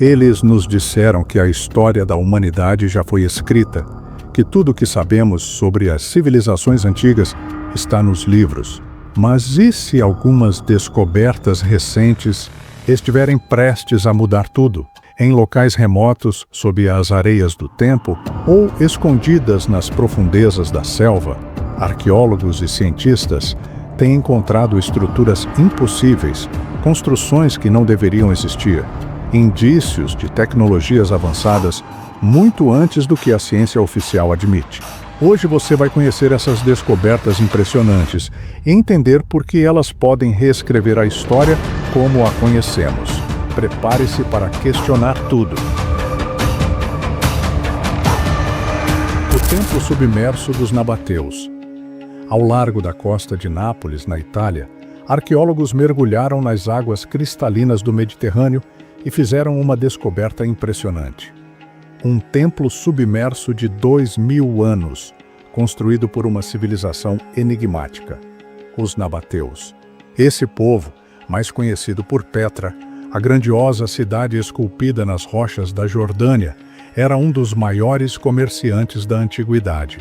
Eles nos disseram que a história da humanidade já foi escrita, que tudo o que sabemos sobre as civilizações antigas está nos livros. Mas e se algumas descobertas recentes estiverem prestes a mudar tudo? Em locais remotos, sob as areias do tempo, ou escondidas nas profundezas da selva, arqueólogos e cientistas têm encontrado estruturas impossíveis, construções que não deveriam existir, indícios de tecnologias avançadas muito antes do que a ciência oficial admite. Hoje você vai conhecer essas descobertas impressionantes e entender por que elas podem reescrever a história como a conhecemos. Prepare-se para questionar tudo. O templo submerso dos nabateus. Ao largo da costa de Nápoles, na Itália, arqueólogos mergulharam nas águas cristalinas do Mediterrâneo e fizeram uma descoberta impressionante. Um templo submerso de 2000 anos, construído por uma civilização enigmática, os nabateus. Esse povo, mais conhecido por Petra, a grandiosa cidade esculpida nas rochas da Jordânia, era um dos maiores comerciantes da antiguidade.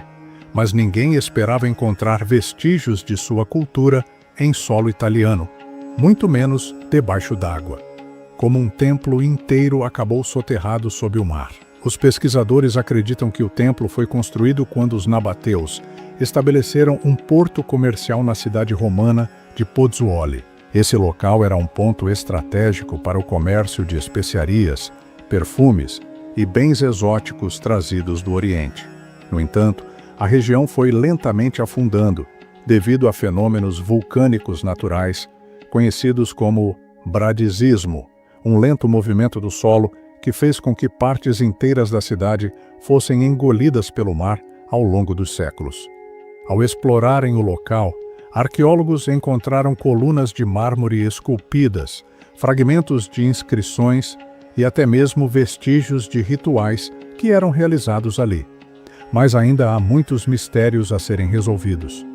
Mas ninguém esperava encontrar vestígios de sua cultura em solo italiano, muito menos debaixo d'água. Como um templo inteiro acabou soterrado sob o mar. Os pesquisadores acreditam que o templo foi construído quando os nabateus estabeleceram um porto comercial na cidade romana de Pozzuoli. Esse local era um ponto estratégico para o comércio de especiarias, perfumes e bens exóticos trazidos do Oriente. No entanto, a região foi lentamente afundando devido a fenômenos vulcânicos naturais, conhecidos como bradisismo, um lento movimento do solo que fez com que partes inteiras da cidade fossem engolidas pelo mar ao longo dos séculos. Ao explorarem o local, arqueólogos encontraram colunas de mármore esculpidas, fragmentos de inscrições e até mesmo vestígios de rituais que eram realizados ali. Mas ainda há muitos mistérios a serem resolvidos.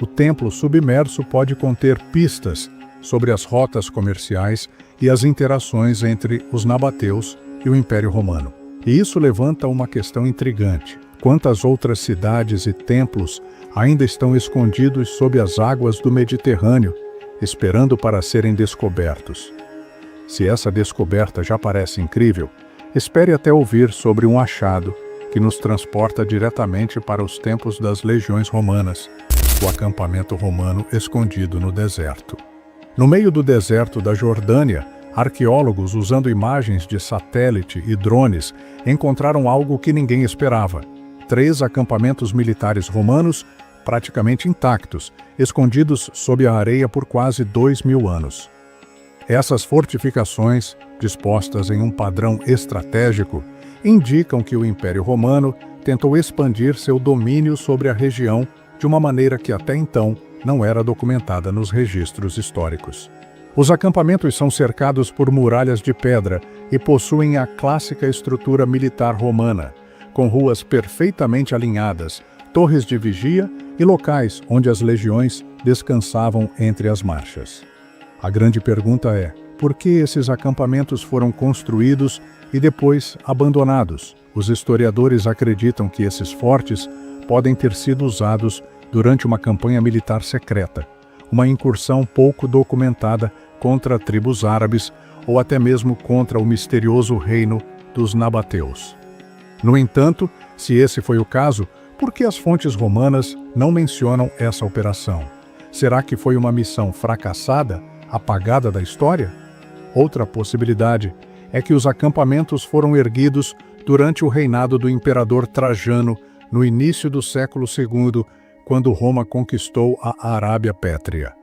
O templo submerso pode conter pistas sobre as rotas comerciais e as interações entre os nabateus e o Império Romano. E isso levanta uma questão intrigante. Quantas outras cidades e templos ainda estão escondidos sob as águas do Mediterrâneo, esperando para serem descobertos? Se essa descoberta já parece incrível, espere até ouvir sobre um achado que nos transporta diretamente para os tempos das legiões romanas, o acampamento romano escondido no deserto. No meio do deserto da Jordânia, arqueólogos, usando imagens de satélite e drones, encontraram algo que ninguém esperava: 3 acampamentos militares romanos praticamente intactos, escondidos sob a areia por quase 2000 anos. Essas fortificações, dispostas em um padrão estratégico, indicam que o Império Romano tentou expandir seu domínio sobre a região de uma maneira que até então não era documentada nos registros históricos. Os acampamentos são cercados por muralhas de pedra e possuem a clássica estrutura militar romana, com ruas perfeitamente alinhadas, torres de vigia e locais onde as legiões descansavam entre as marchas. A grande pergunta é: por que esses acampamentos foram construídos e depois abandonados? Os historiadores acreditam que esses fortes podem ter sido usados durante uma campanha militar secreta, uma incursão pouco documentada contra tribos árabes ou até mesmo contra o misterioso reino dos nabateus. No entanto, se esse foi o caso, por que as fontes romanas não mencionam essa operação? Será que foi uma missão fracassada, apagada da história? Outra possibilidade é que os acampamentos foram erguidos durante o reinado do imperador Trajano no início do século II, quando Roma conquistou a Arábia Pétrea.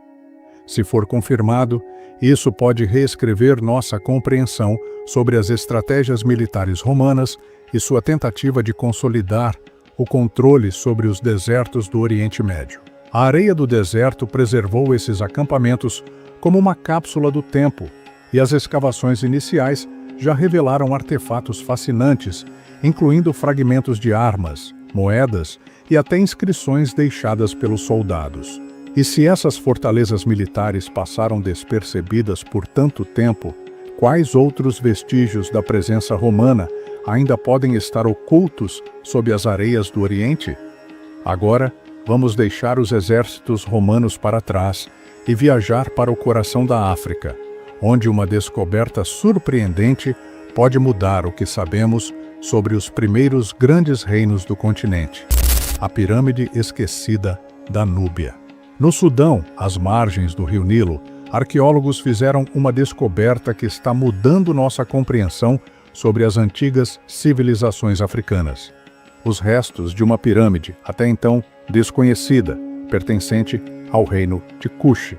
Se for confirmado, isso pode reescrever nossa compreensão sobre as estratégias militares romanas e sua tentativa de consolidar o controle sobre os desertos do Oriente Médio. A areia do deserto preservou esses acampamentos como uma cápsula do tempo, e as escavações iniciais já revelaram artefatos fascinantes, incluindo fragmentos de armas, moedas e até inscrições deixadas pelos soldados. E se essas fortalezas militares passaram despercebidas por tanto tempo, Quais outros vestígios da presença romana ainda podem estar ocultos sob as areias do Oriente? Agora, vamos deixar os exércitos romanos para trás e viajar para o coração da África, onde uma descoberta surpreendente pode mudar o que sabemos sobre os primeiros grandes reinos do continente: a pirâmide esquecida da Núbia. No Sudão, às margens do rio Nilo, arqueólogos fizeram uma descoberta que está mudando nossa compreensão sobre as antigas civilizações africanas. Os restos de uma pirâmide, até então desconhecida, pertencente ao reino de Kush.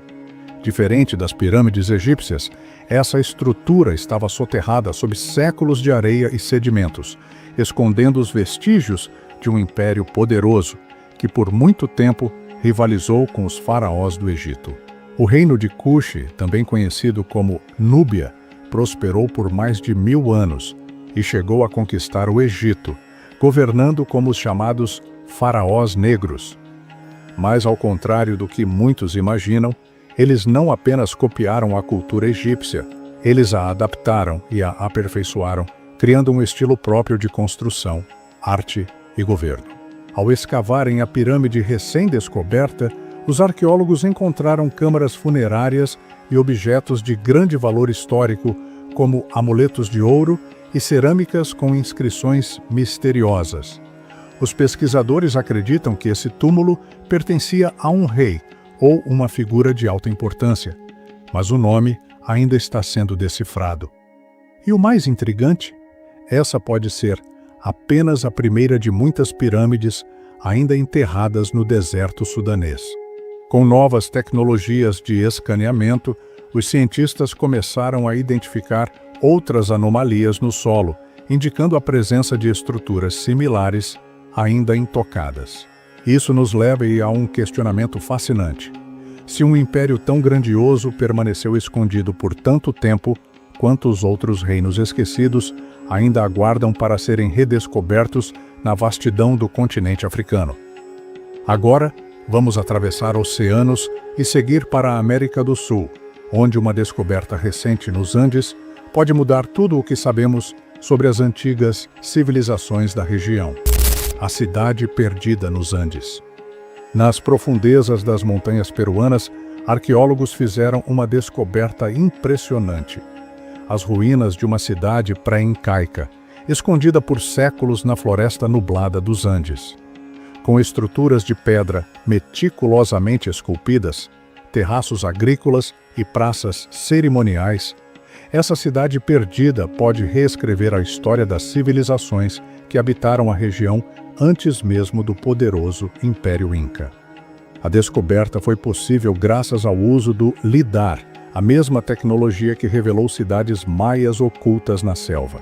Diferente das pirâmides egípcias, essa estrutura estava soterrada sob séculos de areia e sedimentos, escondendo os vestígios de um império poderoso que por muito tempo rivalizou com os faraós do Egito. O reino de Kush, também conhecido como Núbia, prosperou por mais de 1000 anos e chegou a conquistar o Egito, governando como os chamados faraós negros. Mas, ao contrário do que muitos imaginam, eles não apenas copiaram a cultura egípcia, eles a adaptaram e a aperfeiçoaram, criando um estilo próprio de construção, arte e governo. Ao escavarem a pirâmide recém-descoberta, os arqueólogos encontraram câmaras funerárias e objetos de grande valor histórico, como amuletos de ouro e cerâmicas com inscrições misteriosas. Os pesquisadores acreditam que esse túmulo pertencia a um rei ou uma figura de alta importância, mas o nome ainda está sendo decifrado. E o mais intrigante, essa pode ser apenas a primeira de muitas pirâmides ainda enterradas no deserto sudanês. Com novas tecnologias de escaneamento, os cientistas começaram a identificar outras anomalias no solo, indicando a presença de estruturas similares ainda intocadas. Isso nos leva a um questionamento fascinante. Se um império tão grandioso permaneceu escondido por tanto tempo, quantos outros reinos esquecidos ainda aguardam para serem redescobertos na vastidão do continente africano? Agora, vamos atravessar oceanos e seguir para a América do Sul, onde uma descoberta recente nos Andes pode mudar tudo o que sabemos sobre as antigas civilizações da região. A cidade perdida nos Andes. Nas profundezas das montanhas peruanas, arqueólogos fizeram uma descoberta impressionante. As ruínas de uma cidade pré-incaica, escondida por séculos na floresta nublada dos Andes. Com estruturas de pedra meticulosamente esculpidas, terraços agrícolas e praças cerimoniais, essa cidade perdida pode reescrever a história das civilizações que habitaram a região antes mesmo do poderoso Império Inca. A descoberta foi possível graças ao uso do lidar, a mesma tecnologia que revelou cidades maias ocultas na selva.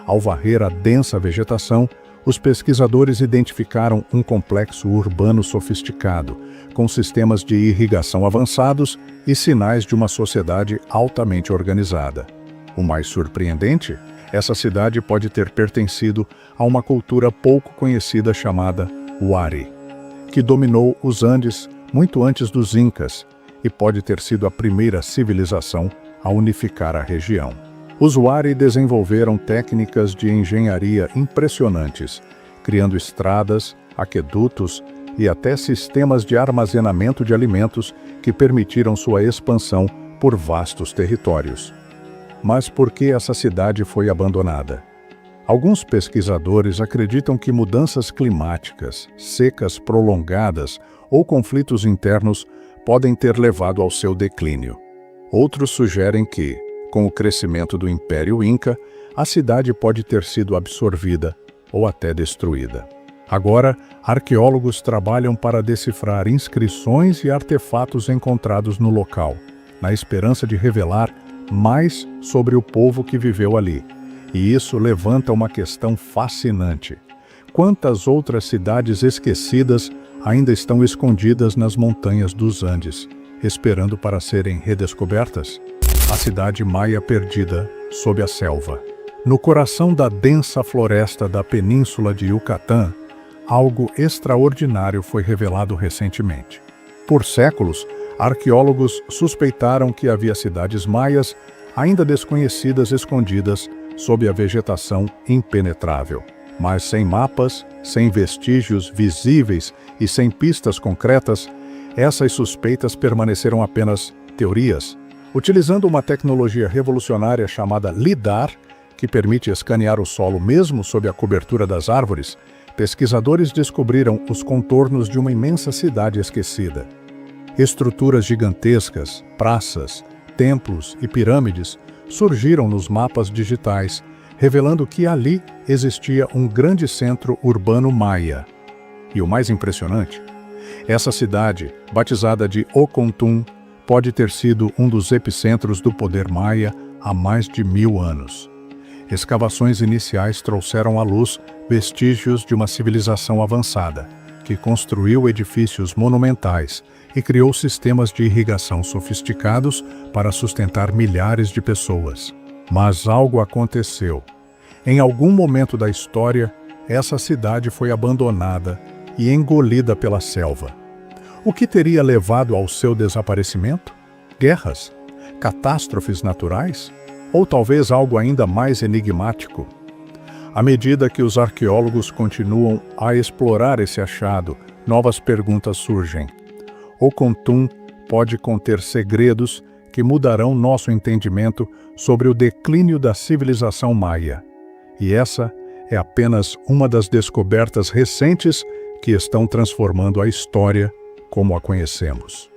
Ao varrer a densa vegetação, os pesquisadores identificaram um complexo urbano sofisticado, com sistemas de irrigação avançados e sinais de uma sociedade altamente organizada. O mais surpreendente, essa cidade pode ter pertencido a uma cultura pouco conhecida chamada Wari, que dominou os Andes muito antes dos Incas e pode ter sido a primeira civilização a unificar a região. Os Wari desenvolveram técnicas de engenharia impressionantes, criando estradas, aquedutos e até sistemas de armazenamento de alimentos que permitiram sua expansão por vastos territórios. Mas por que essa cidade foi abandonada? Alguns pesquisadores acreditam que mudanças climáticas, secas prolongadas ou conflitos internos podem ter levado ao seu declínio. Outros sugerem que, com o crescimento do Império Inca, a cidade pode ter sido absorvida ou até destruída. Agora, arqueólogos trabalham para decifrar inscrições e artefatos encontrados no local, na esperança de revelar mais sobre o povo que viveu ali. E isso levanta uma questão fascinante. Quantas outras cidades esquecidas ainda estão escondidas nas montanhas dos Andes, esperando para serem redescobertas? A cidade maia perdida sob a selva. No coração da densa floresta da península de Yucatán, algo extraordinário foi revelado recentemente. Por séculos, arqueólogos suspeitaram que havia cidades maias ainda desconhecidas escondidas sob a vegetação impenetrável. Mas sem mapas, sem vestígios visíveis e sem pistas concretas, essas suspeitas permaneceram apenas teorias. Utilizando uma tecnologia revolucionária chamada LIDAR, que permite escanear o solo mesmo sob a cobertura das árvores, pesquisadores descobriram os contornos de uma imensa cidade esquecida. Estruturas gigantescas, praças, templos e pirâmides surgiram nos mapas digitais, revelando que ali existia um grande centro urbano maia. E o mais impressionante, essa cidade, batizada de Ocontún, pode ter sido um dos epicentros do poder maia há mais de 1000 anos. Escavações iniciais trouxeram à luz vestígios de uma civilização avançada, que construiu edifícios monumentais e criou sistemas de irrigação sofisticados para sustentar milhares de pessoas. Mas algo aconteceu. Em algum momento da história, essa cidade foi abandonada e engolida pela selva. O que teria levado ao seu desaparecimento? Guerras? Catástrofes naturais? Ou talvez algo ainda mais enigmático? À medida que os arqueólogos continuam a explorar esse achado, novas perguntas surgem. Ocontún pode conter segredos que mudarão nosso entendimento sobre o declínio da civilização maia. E essa é apenas uma das descobertas recentes que estão transformando a história como a conhecemos.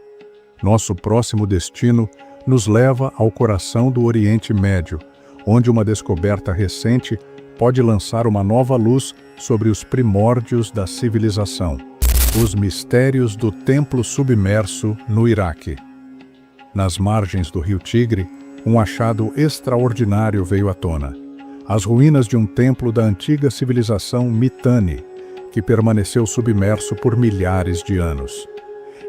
Nosso próximo destino nos leva ao coração do Oriente Médio, onde uma descoberta recente pode lançar uma nova luz sobre os primórdios da civilização: os mistérios do templo submerso no Iraque. Nas margens do rio Tigre, um achado extraordinário veio à tona: as ruínas de um templo da antiga civilização Mitanni, que permaneceu submerso por milhares de anos.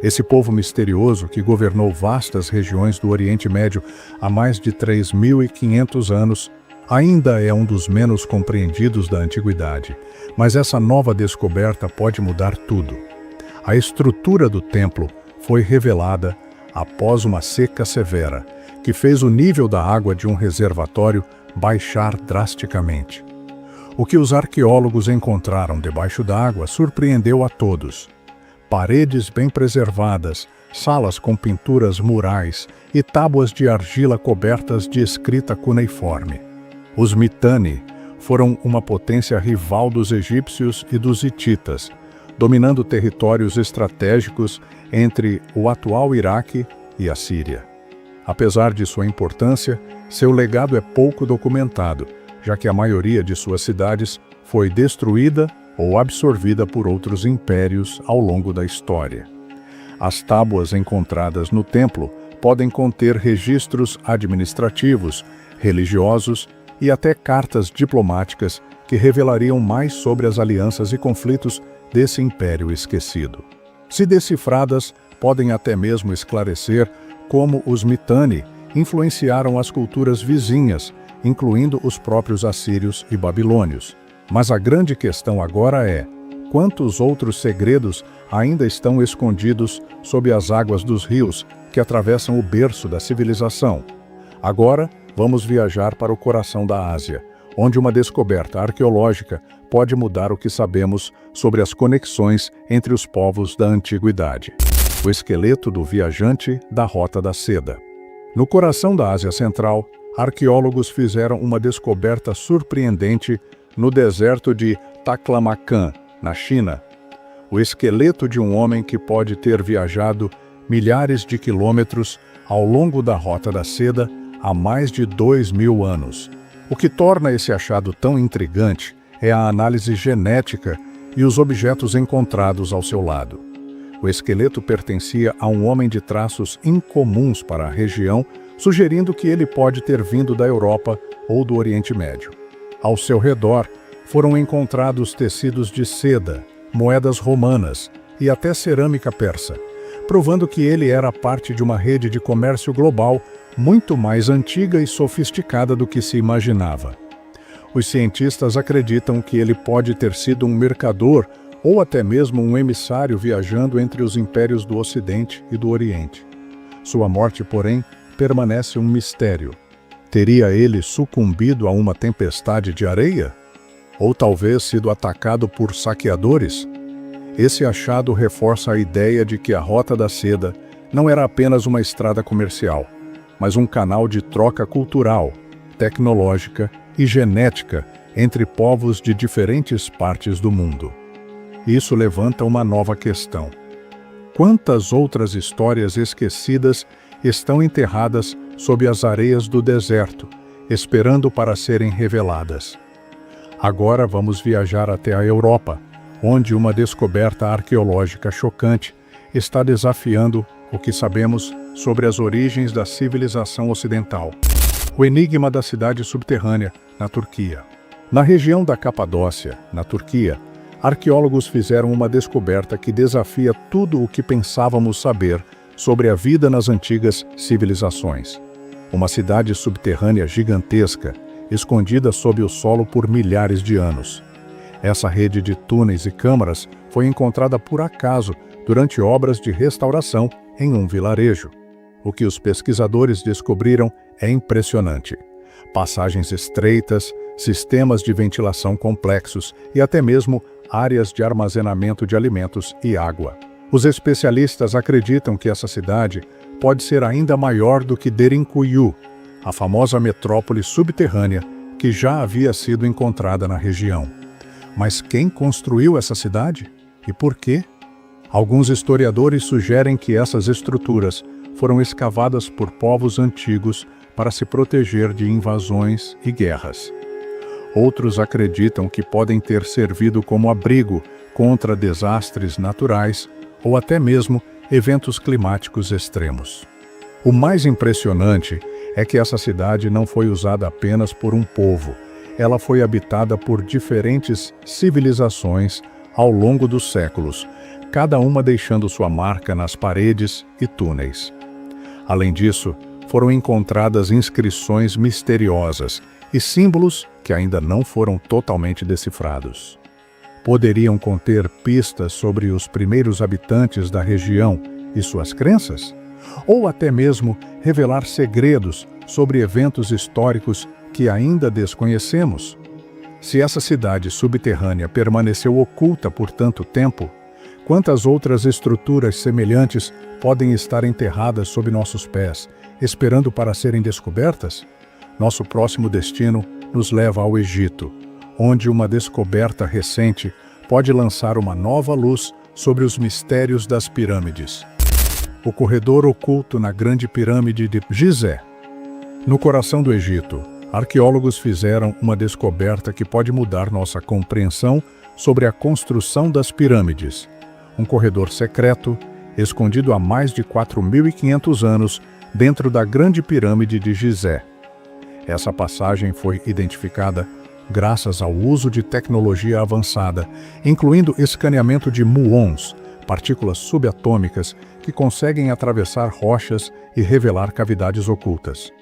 Esse povo misterioso, que governou vastas regiões do Oriente Médio há mais de 3.500 anos, ainda é um dos menos compreendidos da antiguidade, mas essa nova descoberta pode mudar tudo. A estrutura do templo foi revelada após uma seca severa, que fez o nível da água de um reservatório baixar drasticamente. O que os arqueólogos encontraram debaixo d'água surpreendeu a todos. Paredes bem preservadas, salas com pinturas murais e tábuas de argila cobertas de escrita cuneiforme. Os Mitanni foram uma potência rival dos egípcios e dos hititas, dominando territórios estratégicos entre o atual Iraque e a Síria. Apesar de sua importância, seu legado é pouco documentado, já que a maioria de suas cidades foi destruída ou absorvida por outros impérios ao longo da história. As tábuas encontradas no templo podem conter registros administrativos, religiosos e até cartas diplomáticas que revelariam mais sobre as alianças e conflitos desse império esquecido. Se decifradas, podem até mesmo esclarecer como os Mitanni influenciaram as culturas vizinhas, incluindo os próprios assírios e babilônios. Mas a grande questão agora é: quantos outros segredos ainda estão escondidos sob as águas dos rios que atravessam o berço da civilização? Agora, vamos viajar para o coração da Ásia, onde uma descoberta arqueológica pode mudar o que sabemos sobre as conexões entre os povos da antiguidade. O esqueleto do viajante da Rota da Seda. No coração da Ásia Central, arqueólogos fizeram uma descoberta surpreendente no deserto de Taklamakan, na China. O esqueleto de um homem que pode ter viajado milhares de quilômetros ao longo da Rota da Seda há mais de 2000 anos. O que torna esse achado tão intrigante é a análise genética e os objetos encontrados ao seu lado. O esqueleto pertencia a um homem de traços incomuns para a região, sugerindo que ele pode ter vindo da Europa ou do Oriente Médio. Ao seu redor, foram encontrados tecidos de seda, moedas romanas e até cerâmica persa, provando que ele era parte de uma rede de comércio global muito mais antiga e sofisticada do que se imaginava. Os cientistas acreditam que ele pode ter sido um mercador ou até mesmo um emissário viajando entre os impérios do Ocidente e do Oriente. Sua morte, porém, permanece um mistério. Teria ele sucumbido a uma tempestade de areia? Ou talvez sido atacado por saqueadores? Esse achado reforça a ideia de que a Rota da Seda não era apenas uma estrada comercial, mas um canal de troca cultural, tecnológica e genética entre povos de diferentes partes do mundo. Isso levanta uma nova questão. Quantas outras histórias esquecidas estão enterradas sob as areias do deserto, esperando para serem reveladas? Agora vamos viajar até a Europa, onde uma descoberta arqueológica chocante está desafiando o que sabemos sobre as origens da civilização ocidental. O enigma da cidade subterrânea, na Turquia. Na região da Capadócia, na Turquia, arqueólogos fizeram uma descoberta que desafia tudo o que pensávamos saber sobre a vida nas antigas civilizações. Uma cidade subterrânea gigantesca, escondida sob o solo por milhares de anos. Essa rede de túneis e câmaras foi encontrada por acaso durante obras de restauração em um vilarejo. O que os pesquisadores descobriram é impressionante. Passagens estreitas, sistemas de ventilação complexos e até mesmo áreas de armazenamento de alimentos e água. Os especialistas acreditam que essa cidade pode ser ainda maior do que Derinkuyu, a famosa metrópole subterrânea que já havia sido encontrada na região. Mas quem construiu essa cidade? E por quê? Alguns historiadores sugerem que essas estruturas foram escavadas por povos antigos para se proteger de invasões e guerras. Outros acreditam que podem ter servido como abrigo contra desastres naturais ou até mesmo eventos climáticos extremos. O mais impressionante é que essa cidade não foi usada apenas por um povo. Ela foi habitada por diferentes civilizações ao longo dos séculos, cada uma deixando sua marca nas paredes e túneis. Além disso, foram encontradas inscrições misteriosas e símbolos que ainda não foram totalmente decifrados. Poderiam conter pistas sobre os primeiros habitantes da região e suas crenças? Ou até mesmo revelar segredos sobre eventos históricos que ainda desconhecemos? Se essa cidade subterrânea permaneceu oculta por tanto tempo, quantas outras estruturas semelhantes podem estar enterradas sob nossos pés, esperando para serem descobertas? Nosso próximo destino nos leva ao Egito, onde uma descoberta recente pode lançar uma nova luz sobre os mistérios das pirâmides. O corredor oculto na Grande Pirâmide de Gizé. No coração do Egito, arqueólogos fizeram uma descoberta que pode mudar nossa compreensão sobre a construção das pirâmides. Um corredor secreto, escondido há mais de 4.500 anos dentro da Grande Pirâmide de Gizé. Essa passagem foi identificada graças ao uso de tecnologia avançada, incluindo escaneamento de muons, partículas subatômicas que conseguem atravessar rochas e revelar cavidades ocultas.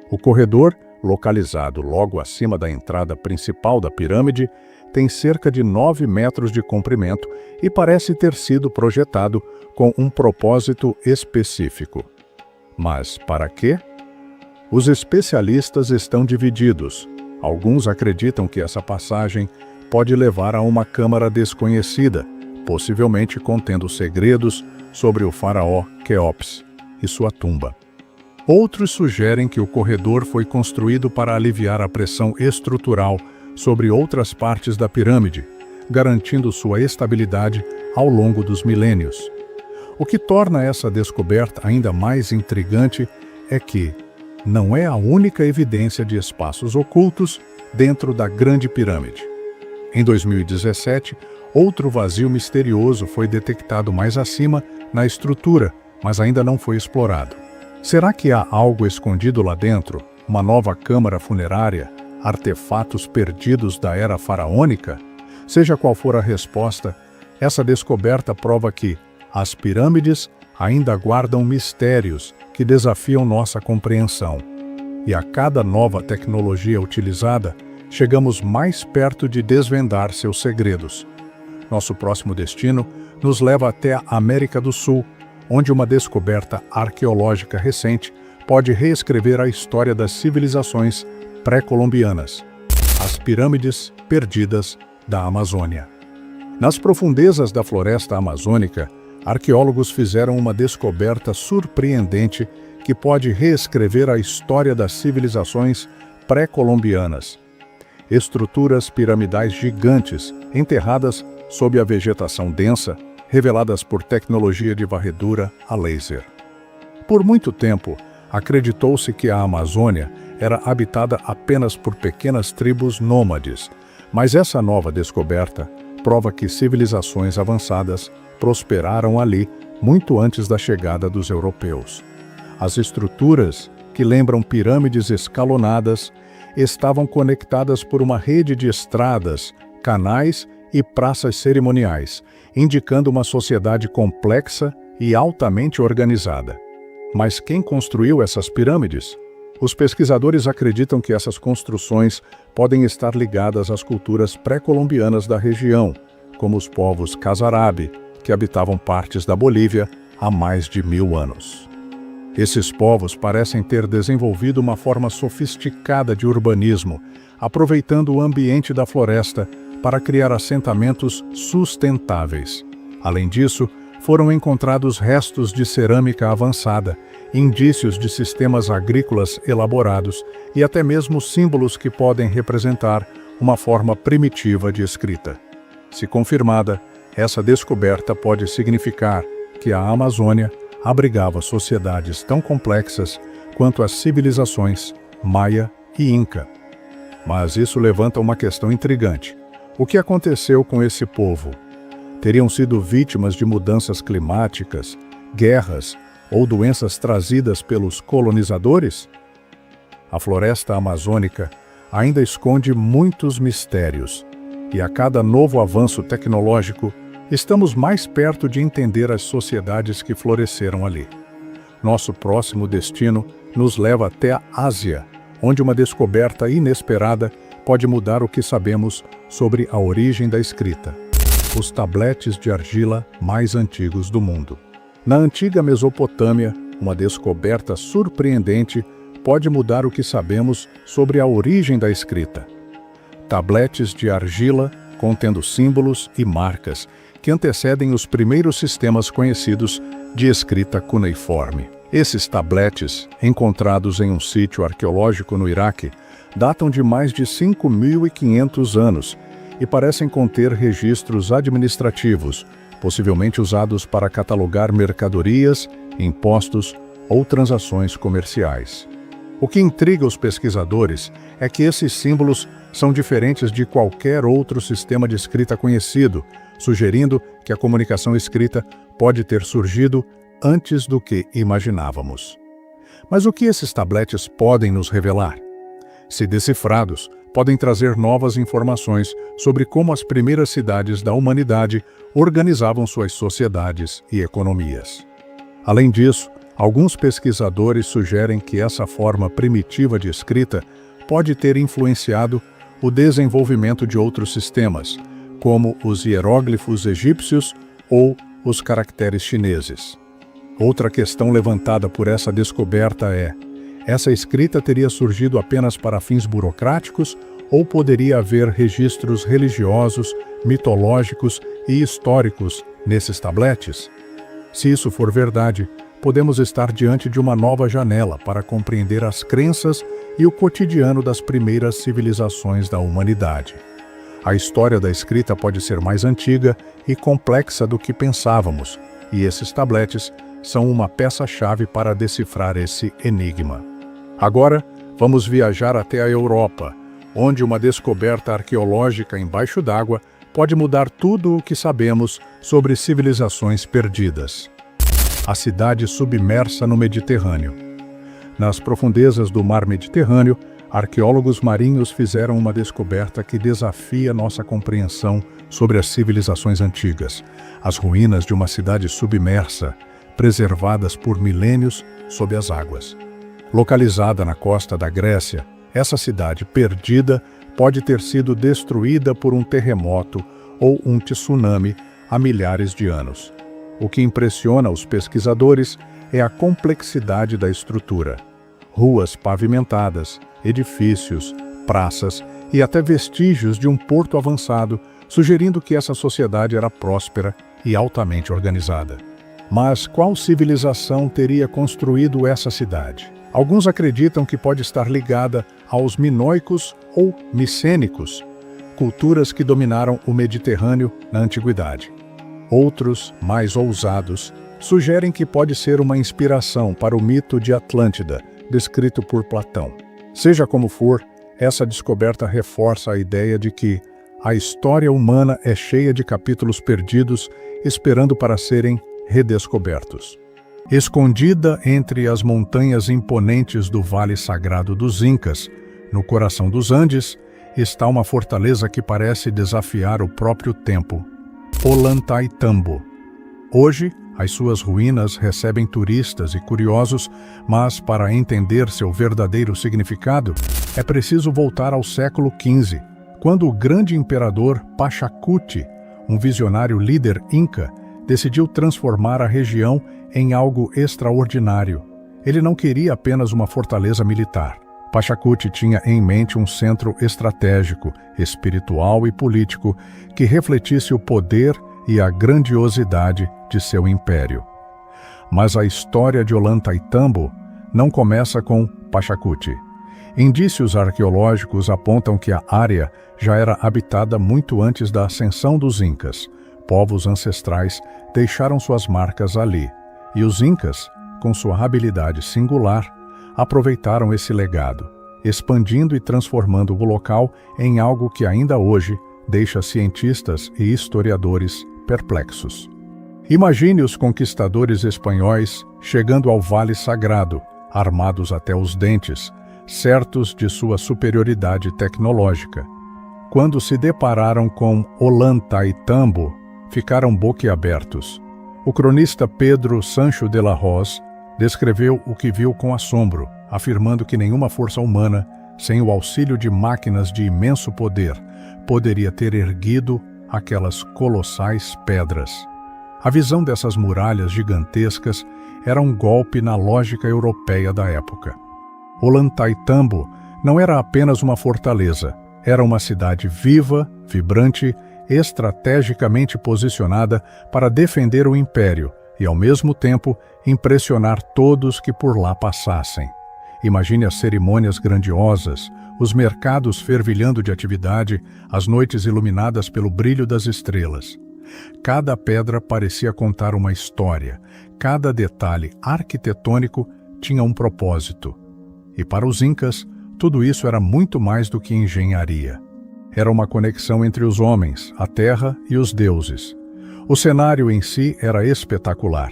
O corredor, localizado logo acima da entrada principal da pirâmide, tem cerca de 9 metros de comprimento e parece ter sido projetado com um propósito específico. Mas para quê? Os especialistas estão divididos. Alguns acreditam que essa passagem pode levar a uma câmara desconhecida, possivelmente contendo segredos sobre o faraó Quéops e sua tumba. Outros sugerem que o corredor foi construído para aliviar a pressão estrutural sobre outras partes da pirâmide, garantindo sua estabilidade ao longo dos milênios. O que torna essa descoberta ainda mais intrigante é que não é a única evidência de espaços ocultos dentro da Grande Pirâmide. Em 2017, outro vazio misterioso foi detectado mais acima na estrutura, mas ainda não foi explorado. Será que há algo escondido lá dentro? Uma nova câmara funerária? Artefatos perdidos da era faraônica? Seja qual for a resposta, essa descoberta prova que as pirâmides ainda guardam mistérios que desafiam nossa compreensão. E a cada nova tecnologia utilizada, chegamos mais perto de desvendar seus segredos. Nosso próximo destino nos leva até a América do Sul, onde uma descoberta arqueológica recente pode reescrever a história das civilizações pré-colombianas, as pirâmides perdidas da Amazônia. Nas profundezas da floresta amazônica, arqueólogos fizeram uma descoberta surpreendente que pode reescrever a história das civilizações pré-colombianas. Estruturas piramidais gigantes, enterradas sob a vegetação densa, reveladas por tecnologia de varredura a laser. Por muito tempo, acreditou-se que a Amazônia era habitada apenas por pequenas tribos nômades, mas essa nova descoberta prova que civilizações avançadas prosperaram ali muito antes da chegada dos europeus. As estruturas, que lembram pirâmides escalonadas, estavam conectadas por uma rede de estradas, canais e praças cerimoniais, indicando uma sociedade complexa e altamente organizada. Mas quem construiu essas pirâmides? Os pesquisadores acreditam que essas construções podem estar ligadas às culturas pré-colombianas da região, como os povos Casarabe, que habitavam partes da Bolívia há mais de 1000 anos. Esses povos parecem ter desenvolvido uma forma sofisticada de urbanismo, aproveitando o ambiente da floresta para criar assentamentos sustentáveis. Além disso, foram encontrados restos de cerâmica avançada, indícios de sistemas agrícolas elaborados e até mesmo símbolos que podem representar uma forma primitiva de escrita. Se confirmada, essa descoberta pode significar que a Amazônia abrigava sociedades tão complexas quanto as civilizações Maia e Inca. Mas isso levanta uma questão intrigante. O que aconteceu com esse povo? Teriam sido vítimas de mudanças climáticas, guerras ou doenças trazidas pelos colonizadores? A floresta amazônica ainda esconde muitos mistérios, e a cada novo avanço tecnológico, estamos mais perto de entender as sociedades que floresceram ali. Nosso próximo destino nos leva até a Ásia, onde uma descoberta inesperada pode mudar o que sabemos sobre a origem da escrita. Os tabletes de argila mais antigos do mundo. Na antiga Mesopotâmia, uma descoberta surpreendente pode mudar o que sabemos sobre a origem da escrita. Tabletes de argila contendo símbolos e marcas que antecedem os primeiros sistemas conhecidos de escrita cuneiforme. Esses tabletes, encontrados em um sítio arqueológico no Iraque, datam de mais de 5.500 anos e parecem conter registros administrativos, possivelmente usados para catalogar mercadorias, impostos ou transações comerciais. O que intriga os pesquisadores é que esses símbolos são diferentes de qualquer outro sistema de escrita conhecido, sugerindo que a comunicação escrita pode ter surgido antes do que imaginávamos. Mas o que esses tabletes podem nos revelar? Se decifrados, podem trazer novas informações sobre como as primeiras cidades da humanidade organizavam suas sociedades e economias. Além disso, alguns pesquisadores sugerem que essa forma primitiva de escrita pode ter influenciado o desenvolvimento de outros sistemas, como os hieróglifos egípcios ou os caracteres chineses. Outra questão levantada por essa descoberta é: essa escrita teria surgido apenas para fins burocráticos ou poderia haver registros religiosos, mitológicos e históricos nesses tabletes? Se isso for verdade, podemos estar diante de uma nova janela para compreender as crenças e o cotidiano das primeiras civilizações da humanidade. A história da escrita pode ser mais antiga e complexa do que pensávamos, e esses tabletes são uma peça-chave para decifrar esse enigma. Agora, vamos viajar até a Europa, onde uma descoberta arqueológica embaixo d'água pode mudar tudo o que sabemos sobre civilizações perdidas. A cidade submersa no Mediterrâneo. Nas profundezas do mar Mediterrâneo, arqueólogos marinhos fizeram uma descoberta que desafia nossa compreensão sobre as civilizações antigas. As ruínas de uma cidade submersa, preservadas por milênios sob as águas. Localizada na costa da Grécia, essa cidade perdida pode ter sido destruída por um terremoto ou um tsunami há milhares de anos. O que impressiona os pesquisadores é a complexidade da estrutura. ruas pavimentadas, edifícios, praças e até vestígios de um porto avançado, sugerindo que essa sociedade era próspera e altamente organizada. Mas qual civilização teria construído essa cidade? Alguns acreditam que pode estar ligada aos minoicos ou micênicos, culturas que dominaram o Mediterrâneo na antiguidade. Outros, mais ousados, sugerem que pode ser uma inspiração para o mito de Atlântida, descrito por Platão. Seja como for, essa descoberta reforça a ideia de que a história humana é cheia de capítulos perdidos, esperando para serem redescobertos. Escondida entre as montanhas imponentes do Vale Sagrado dos Incas, no coração dos Andes, está uma fortaleza que parece desafiar o próprio tempo: Ollantaytambo. Hoje, as suas ruínas recebem turistas e curiosos, mas para entender seu verdadeiro significado, é preciso voltar ao século XV, quando o grande imperador Pachacuti, um visionário líder inca, decidiu transformar a região em algo extraordinário. Ele não queria apenas uma fortaleza militar. Pachacuti tinha em mente um centro estratégico, espiritual e político que refletisse o poder e a grandiosidade de seu império. Mas a história de Ollantaytambo não começa com Pachacuti. Indícios arqueológicos apontam que a área já era habitada muito antes da ascensão dos Incas. Povos ancestrais deixaram suas marcas ali, e os Incas, com sua habilidade singular, aproveitaram esse legado, expandindo e transformando o local em algo que ainda hoje deixa cientistas e historiadores perplexos. Imagine os conquistadores espanhóis chegando ao Vale Sagrado, armados até os dentes, certos de sua superioridade tecnológica. Quando se depararam com Ollantaytambo, ficaram boquiabertos. O cronista Pedro Sancho de la Hoz descreveu o que viu com assombro, afirmando que nenhuma força humana, sem o auxílio de máquinas de imenso poder, poderia ter erguido aquelas colossais pedras. A visão dessas muralhas gigantescas era um golpe na lógica europeia da época. Ollantaytambo não era apenas uma fortaleza, era uma cidade viva, vibrante, estrategicamente posicionada para defender o império e, ao mesmo tempo, impressionar todos que por lá passassem. Imagine as cerimônias grandiosas, os mercados fervilhando de atividade, as noites iluminadas pelo brilho das estrelas. Cada pedra parecia contar uma história, cada detalhe arquitetônico tinha um propósito. E para os Incas, tudo isso era muito mais do que engenharia. Era uma conexão entre os homens, a terra e os deuses. O cenário em si era espetacular.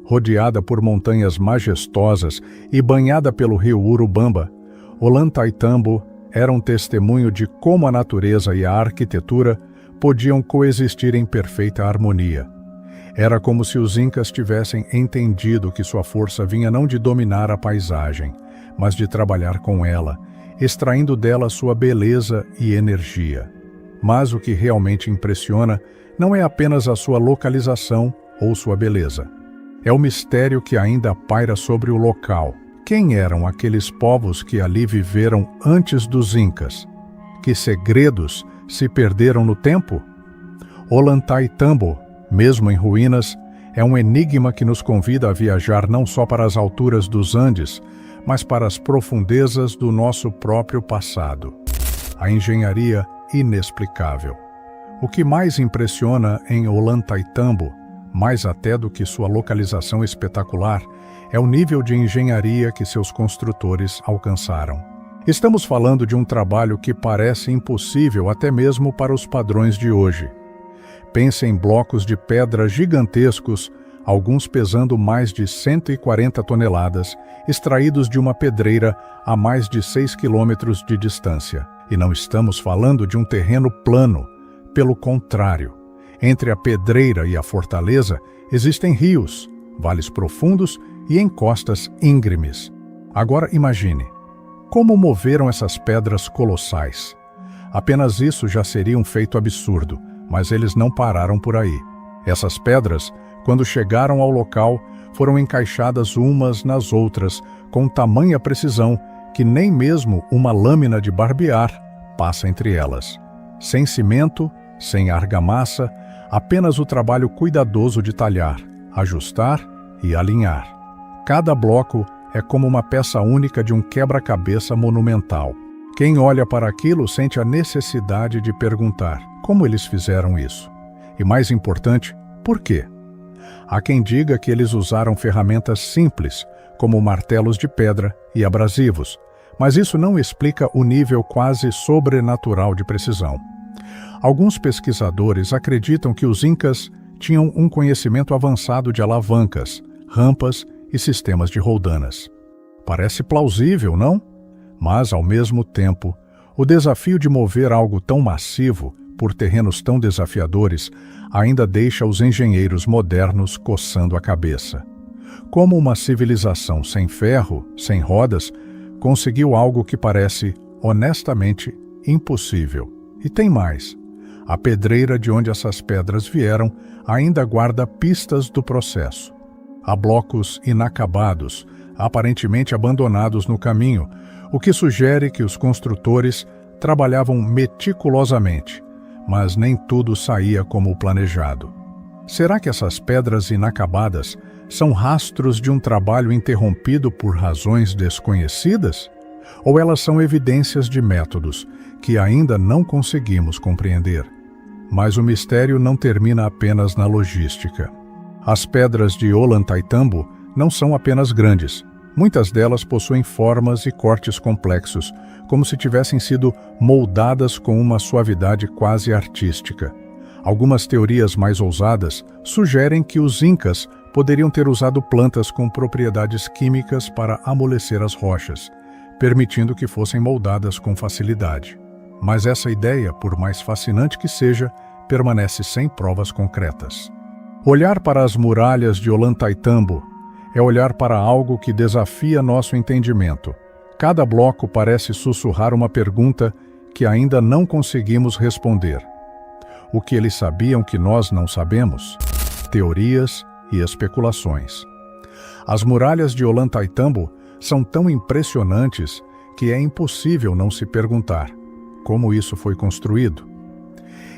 Rodeada por montanhas majestosas e banhada pelo rio Urubamba, Ollantaytambo era um testemunho de como a natureza e a arquitetura podiam coexistir em perfeita harmonia. Era como se os Incas tivessem entendido que sua força vinha não de dominar a paisagem, mas de trabalhar com ela, extraindo dela sua beleza e energia. Mas o que realmente impressiona não é apenas a sua localização ou sua beleza. É o mistério que ainda paira sobre o local. Quem eram aqueles povos que ali viveram antes dos Incas? Que segredos se perderam no tempo? Ollantaytambo, mesmo em ruínas, é um enigma que nos convida a viajar não só para as alturas dos Andes, mas para as profundezas do nosso próprio passado. A engenharia inexplicável. O que mais impressiona em Ollantaytambo, mais até do que sua localização espetacular, é o nível de engenharia que seus construtores alcançaram. Estamos falando de um trabalho que parece impossível até mesmo para os padrões de hoje. Pense em blocos de pedra gigantescos, alguns pesando mais de 140 toneladas, extraídos de uma pedreira a mais de 6 quilômetros de distância. E não estamos falando de um terreno plano. Pelo contrário, entre a pedreira e a fortaleza existem rios, vales profundos e encostas íngremes. Agora imagine, como moveram essas pedras colossais? Apenas isso já seria um feito absurdo, mas eles não pararam por aí. Essas pedras, quando chegaram ao local, foram encaixadas umas nas outras, com tamanha precisão que nem mesmo uma lâmina de barbear passa entre elas. Sem cimento, sem argamassa, apenas o trabalho cuidadoso de talhar, ajustar e alinhar. Cada bloco é como uma peça única de um quebra-cabeça monumental. Quem olha para aquilo sente a necessidade de perguntar como eles fizeram isso. E mais importante, por quê? Há quem diga que eles usaram ferramentas simples, como martelos de pedra e abrasivos, mas isso não explica o nível quase sobrenatural de precisão. Alguns pesquisadores acreditam que os incas tinham um conhecimento avançado de alavancas, rampas e sistemas de roldanas. Parece plausível, não? Mas, ao mesmo tempo, o desafio de mover algo tão massivo por terrenos tão desafiadores ainda deixa os engenheiros modernos coçando a cabeça. Como uma civilização sem ferro, sem rodas, conseguiu algo que parece, honestamente, impossível? E tem mais. A pedreira de onde essas pedras vieram ainda guarda pistas do processo. Há blocos inacabados, aparentemente abandonados no caminho, o que sugere que os construtores trabalhavam meticulosamente, mas nem tudo saía como planejado. Será que essas pedras inacabadas são rastros de um trabalho interrompido por razões desconhecidas? Ou elas são evidências de métodos que ainda não conseguimos compreender? Mas o mistério não termina apenas na logística. As pedras de Ollantaytambo não são apenas grandes. Muitas delas possuem formas e cortes complexos, como se tivessem sido moldadas com uma suavidade quase artística. Algumas teorias mais ousadas sugerem que os incas poderiam ter usado plantas com propriedades químicas para amolecer as rochas, permitindo que fossem moldadas com facilidade. Mas essa ideia, por mais fascinante que seja, permanece sem provas concretas. Olhar para as muralhas de Ollantaytambo é olhar para algo que desafia nosso entendimento. Cada bloco parece sussurrar uma pergunta que ainda não conseguimos responder. O que eles sabiam que nós não sabemos? Teorias e especulações. As muralhas de Ollantaytambo são tão impressionantes que é impossível não se perguntar como isso foi construído.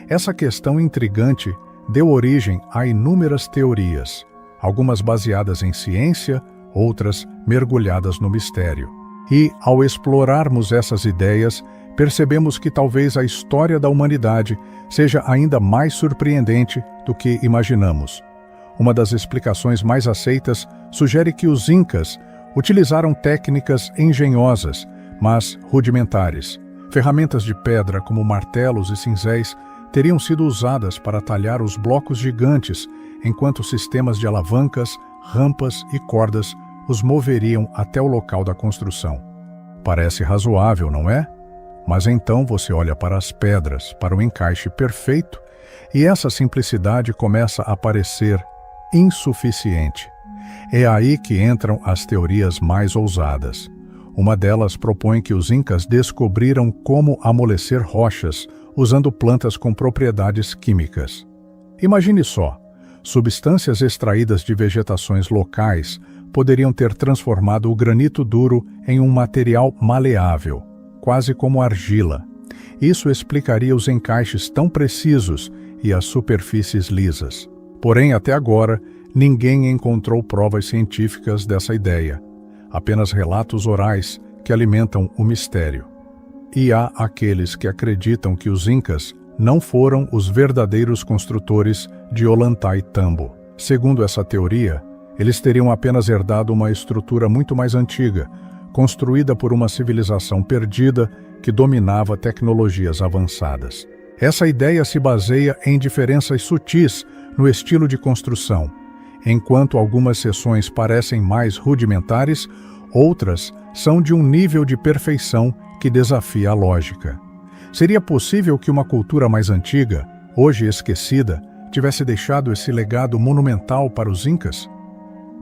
Essa questão intrigante deu origem a inúmeras teorias, algumas baseadas em ciência, outras mergulhadas no mistério. E, ao explorarmos essas ideias, percebemos que talvez a história da humanidade seja ainda mais surpreendente do que imaginamos. Uma das explicações mais aceitas sugere que os incas utilizaram técnicas engenhosas, mas rudimentares. Ferramentas de pedra como martelos e cinzéis teriam sido usadas para talhar os blocos gigantes, enquanto sistemas de alavancas, rampas e cordas os moveriam até o local da construção. Parece razoável, não é? Mas então você olha para as pedras, para o encaixe perfeito, e essa simplicidade começa a parecer insuficiente. É aí que entram as teorias mais ousadas. Uma delas propõe que os incas descobriram como amolecer rochas usando plantas com propriedades químicas. Imagine só, substâncias extraídas de vegetações locais poderiam ter transformado o granito duro em um material maleável, quase como argila. Isso explicaria os encaixes tão precisos e as superfícies lisas. Porém, até agora, ninguém encontrou provas científicas dessa ideia, apenas relatos orais que alimentam o mistério. E há aqueles que acreditam que os incas não foram os verdadeiros construtores de Ollantaytambo. Segundo essa teoria, eles teriam apenas herdado uma estrutura muito mais antiga, construída por uma civilização perdida que dominava tecnologias avançadas. Essa ideia se baseia em diferenças sutis no estilo de construção. Enquanto algumas seções parecem mais rudimentares, outras são de um nível de perfeição que desafia a lógica. Seria possível que uma cultura mais antiga, hoje esquecida, tivesse deixado esse legado monumental para os incas?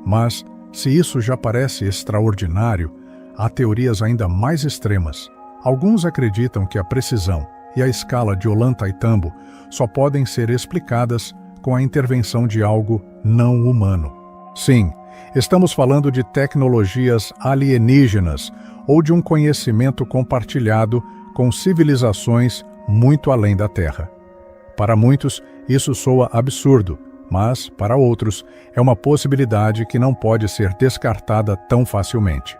Mas, se isso já parece extraordinário, há teorias ainda mais extremas. Alguns acreditam que a precisão e a escala de Ollantaytambo só podem ser explicadas com a intervenção de algo não humano. Sim, Estamos falando de tecnologias alienígenas ou de um conhecimento compartilhado com civilizações muito além da Terra. Para muitos, isso soa absurdo, mas, para outros, é uma possibilidade que não pode ser descartada tão facilmente.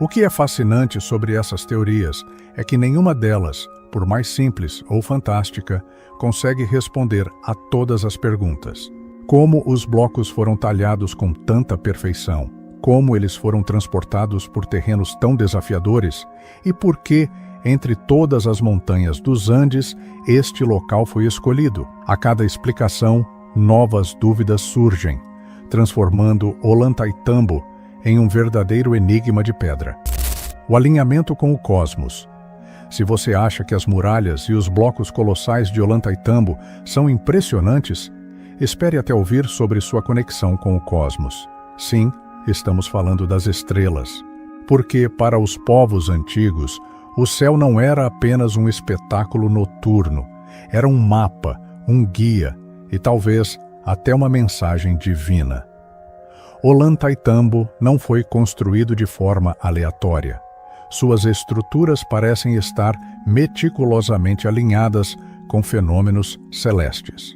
O que é fascinante sobre essas teorias é que nenhuma delas, por mais simples ou fantástica, consegue responder a todas as perguntas. Como os blocos foram talhados com tanta perfeição? Como eles foram transportados por terrenos tão desafiadores? E por que, entre todas as montanhas dos Andes, este local foi escolhido? A cada explicação, novas dúvidas surgem, transformando Ollantaytambo em um verdadeiro enigma de pedra. O alinhamento com o cosmos. Se você acha que as muralhas e os blocos colossais de Ollantaytambo são impressionantes, espere até ouvir sobre sua conexão com o cosmos. Sim, estamos falando das estrelas. Porque, para os povos antigos, o céu não era apenas um espetáculo noturno, era um mapa, um guia e talvez até uma mensagem divina. Ollantaytambo não foi construído de forma aleatória. Suas estruturas parecem estar meticulosamente alinhadas com fenômenos celestes.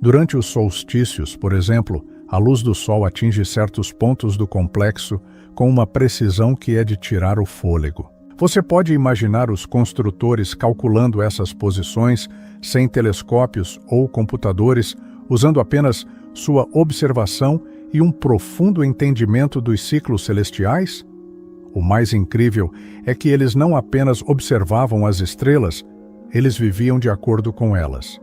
Durante os solstícios, por exemplo, a luz do sol atinge certos pontos do complexo com uma precisão que é de tirar o fôlego. Você pode imaginar os construtores calculando essas posições sem telescópios ou computadores, usando apenas sua observação e um profundo entendimento dos ciclos celestiais? O mais incrível é que eles não apenas observavam as estrelas, eles viviam de acordo com elas.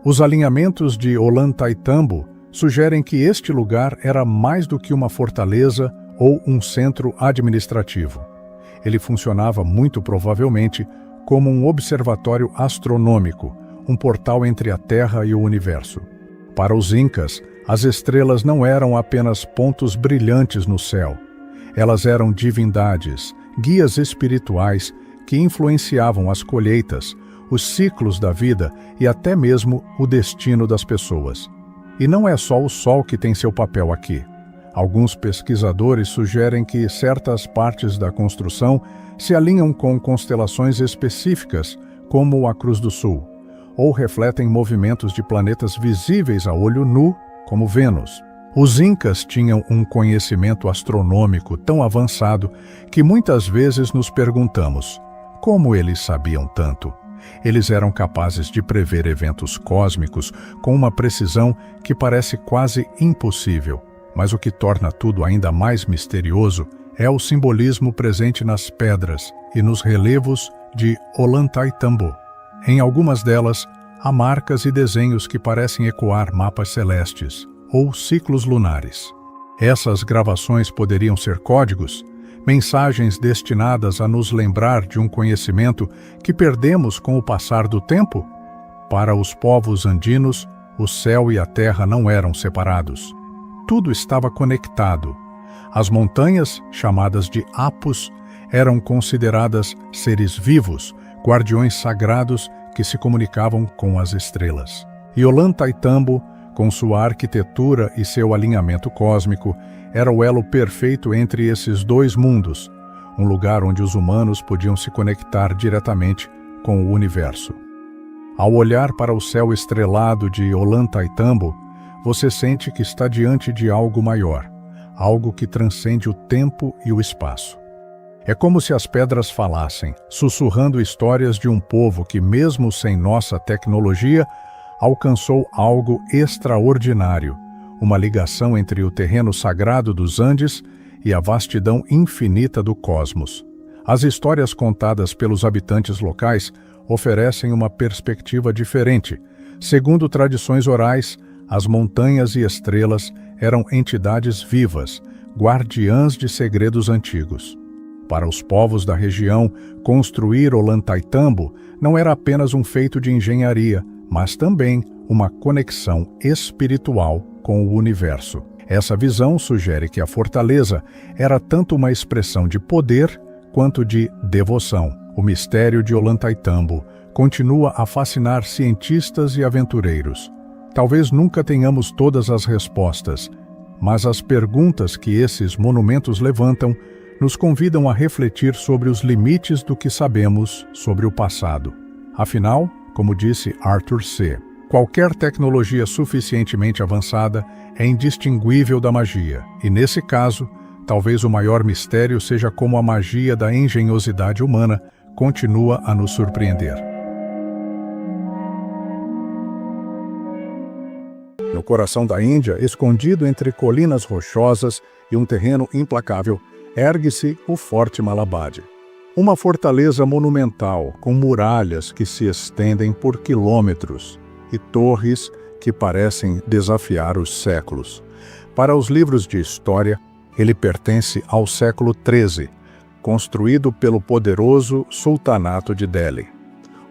Os alinhamentos de Ollantaytambo sugerem que este lugar era mais do que uma fortaleza ou um centro administrativo. Ele funcionava muito provavelmente como um observatório astronômico, um portal entre a Terra e o universo. Para os Incas, as estrelas não eram apenas pontos brilhantes no céu. Elas eram divindades, guias espirituais que influenciavam as colheitas, os ciclos da vida e até mesmo o destino das pessoas. E não é só o Sol que tem seu papel aqui. Alguns pesquisadores sugerem que certas partes da construção se alinham com constelações específicas, como a Cruz do Sul, ou refletem movimentos de planetas visíveis a olho nu, como Vênus. Os Incas tinham um conhecimento astronômico tão avançado que muitas vezes nos perguntamos: como eles sabiam tanto? Eles eram capazes de prever eventos cósmicos com uma precisão que parece quase impossível. Mas o que torna tudo ainda mais misterioso é o simbolismo presente nas pedras e nos relevos de Ollantaytambo. Em algumas delas, há marcas e desenhos que parecem ecoar mapas celestes ou ciclos lunares. Essas gravações poderiam ser códigos, mensagens destinadas a nos lembrar de um conhecimento que perdemos com o passar do tempo? Para os povos andinos, o céu e a terra não eram separados. Tudo estava conectado. As montanhas, chamadas de Apus, eram consideradas seres vivos, guardiões sagrados que se comunicavam com as estrelas. E Ollantaytambo, com sua arquitetura e seu alinhamento cósmico, era o elo perfeito entre esses dois mundos, um lugar onde os humanos podiam se conectar diretamente com o universo. Ao olhar para o céu estrelado de Ollantaytambo, você sente que está diante de algo maior, algo que transcende o tempo e o espaço. É como se as pedras falassem, sussurrando histórias de um povo que, mesmo sem nossa tecnologia, alcançou algo extraordinário, uma ligação entre o terreno sagrado dos Andes e a vastidão infinita do cosmos. As histórias contadas pelos habitantes locais oferecem uma perspectiva diferente. Segundo tradições orais, as montanhas e estrelas eram entidades vivas, guardiãs de segredos antigos. Para os povos da região, construir Ollantaytambo não era apenas um feito de engenharia, mas também uma conexão espiritual com o universo. Essa visão sugere que a fortaleza era tanto uma expressão de poder quanto de devoção. O mistério de Ollantaytambo continua a fascinar cientistas e aventureiros. Talvez nunca tenhamos todas as respostas, Mas as perguntas que esses monumentos levantam nos convidam a refletir sobre os limites do que sabemos sobre o passado. Afinal, como disse Arthur C., qualquer tecnologia suficientemente avançada é indistinguível da magia, e nesse caso, talvez o maior mistério seja como a magia da engenhosidade humana continua a nos surpreender. No coração da Índia, escondido entre colinas rochosas e um terreno implacável, ergue-se o Forte Malabar. Uma fortaleza monumental com muralhas que se estendem por quilômetros e torres que parecem desafiar os séculos. Para os livros de história, ele pertence ao século XIII, construído pelo poderoso Sultanato de Delhi.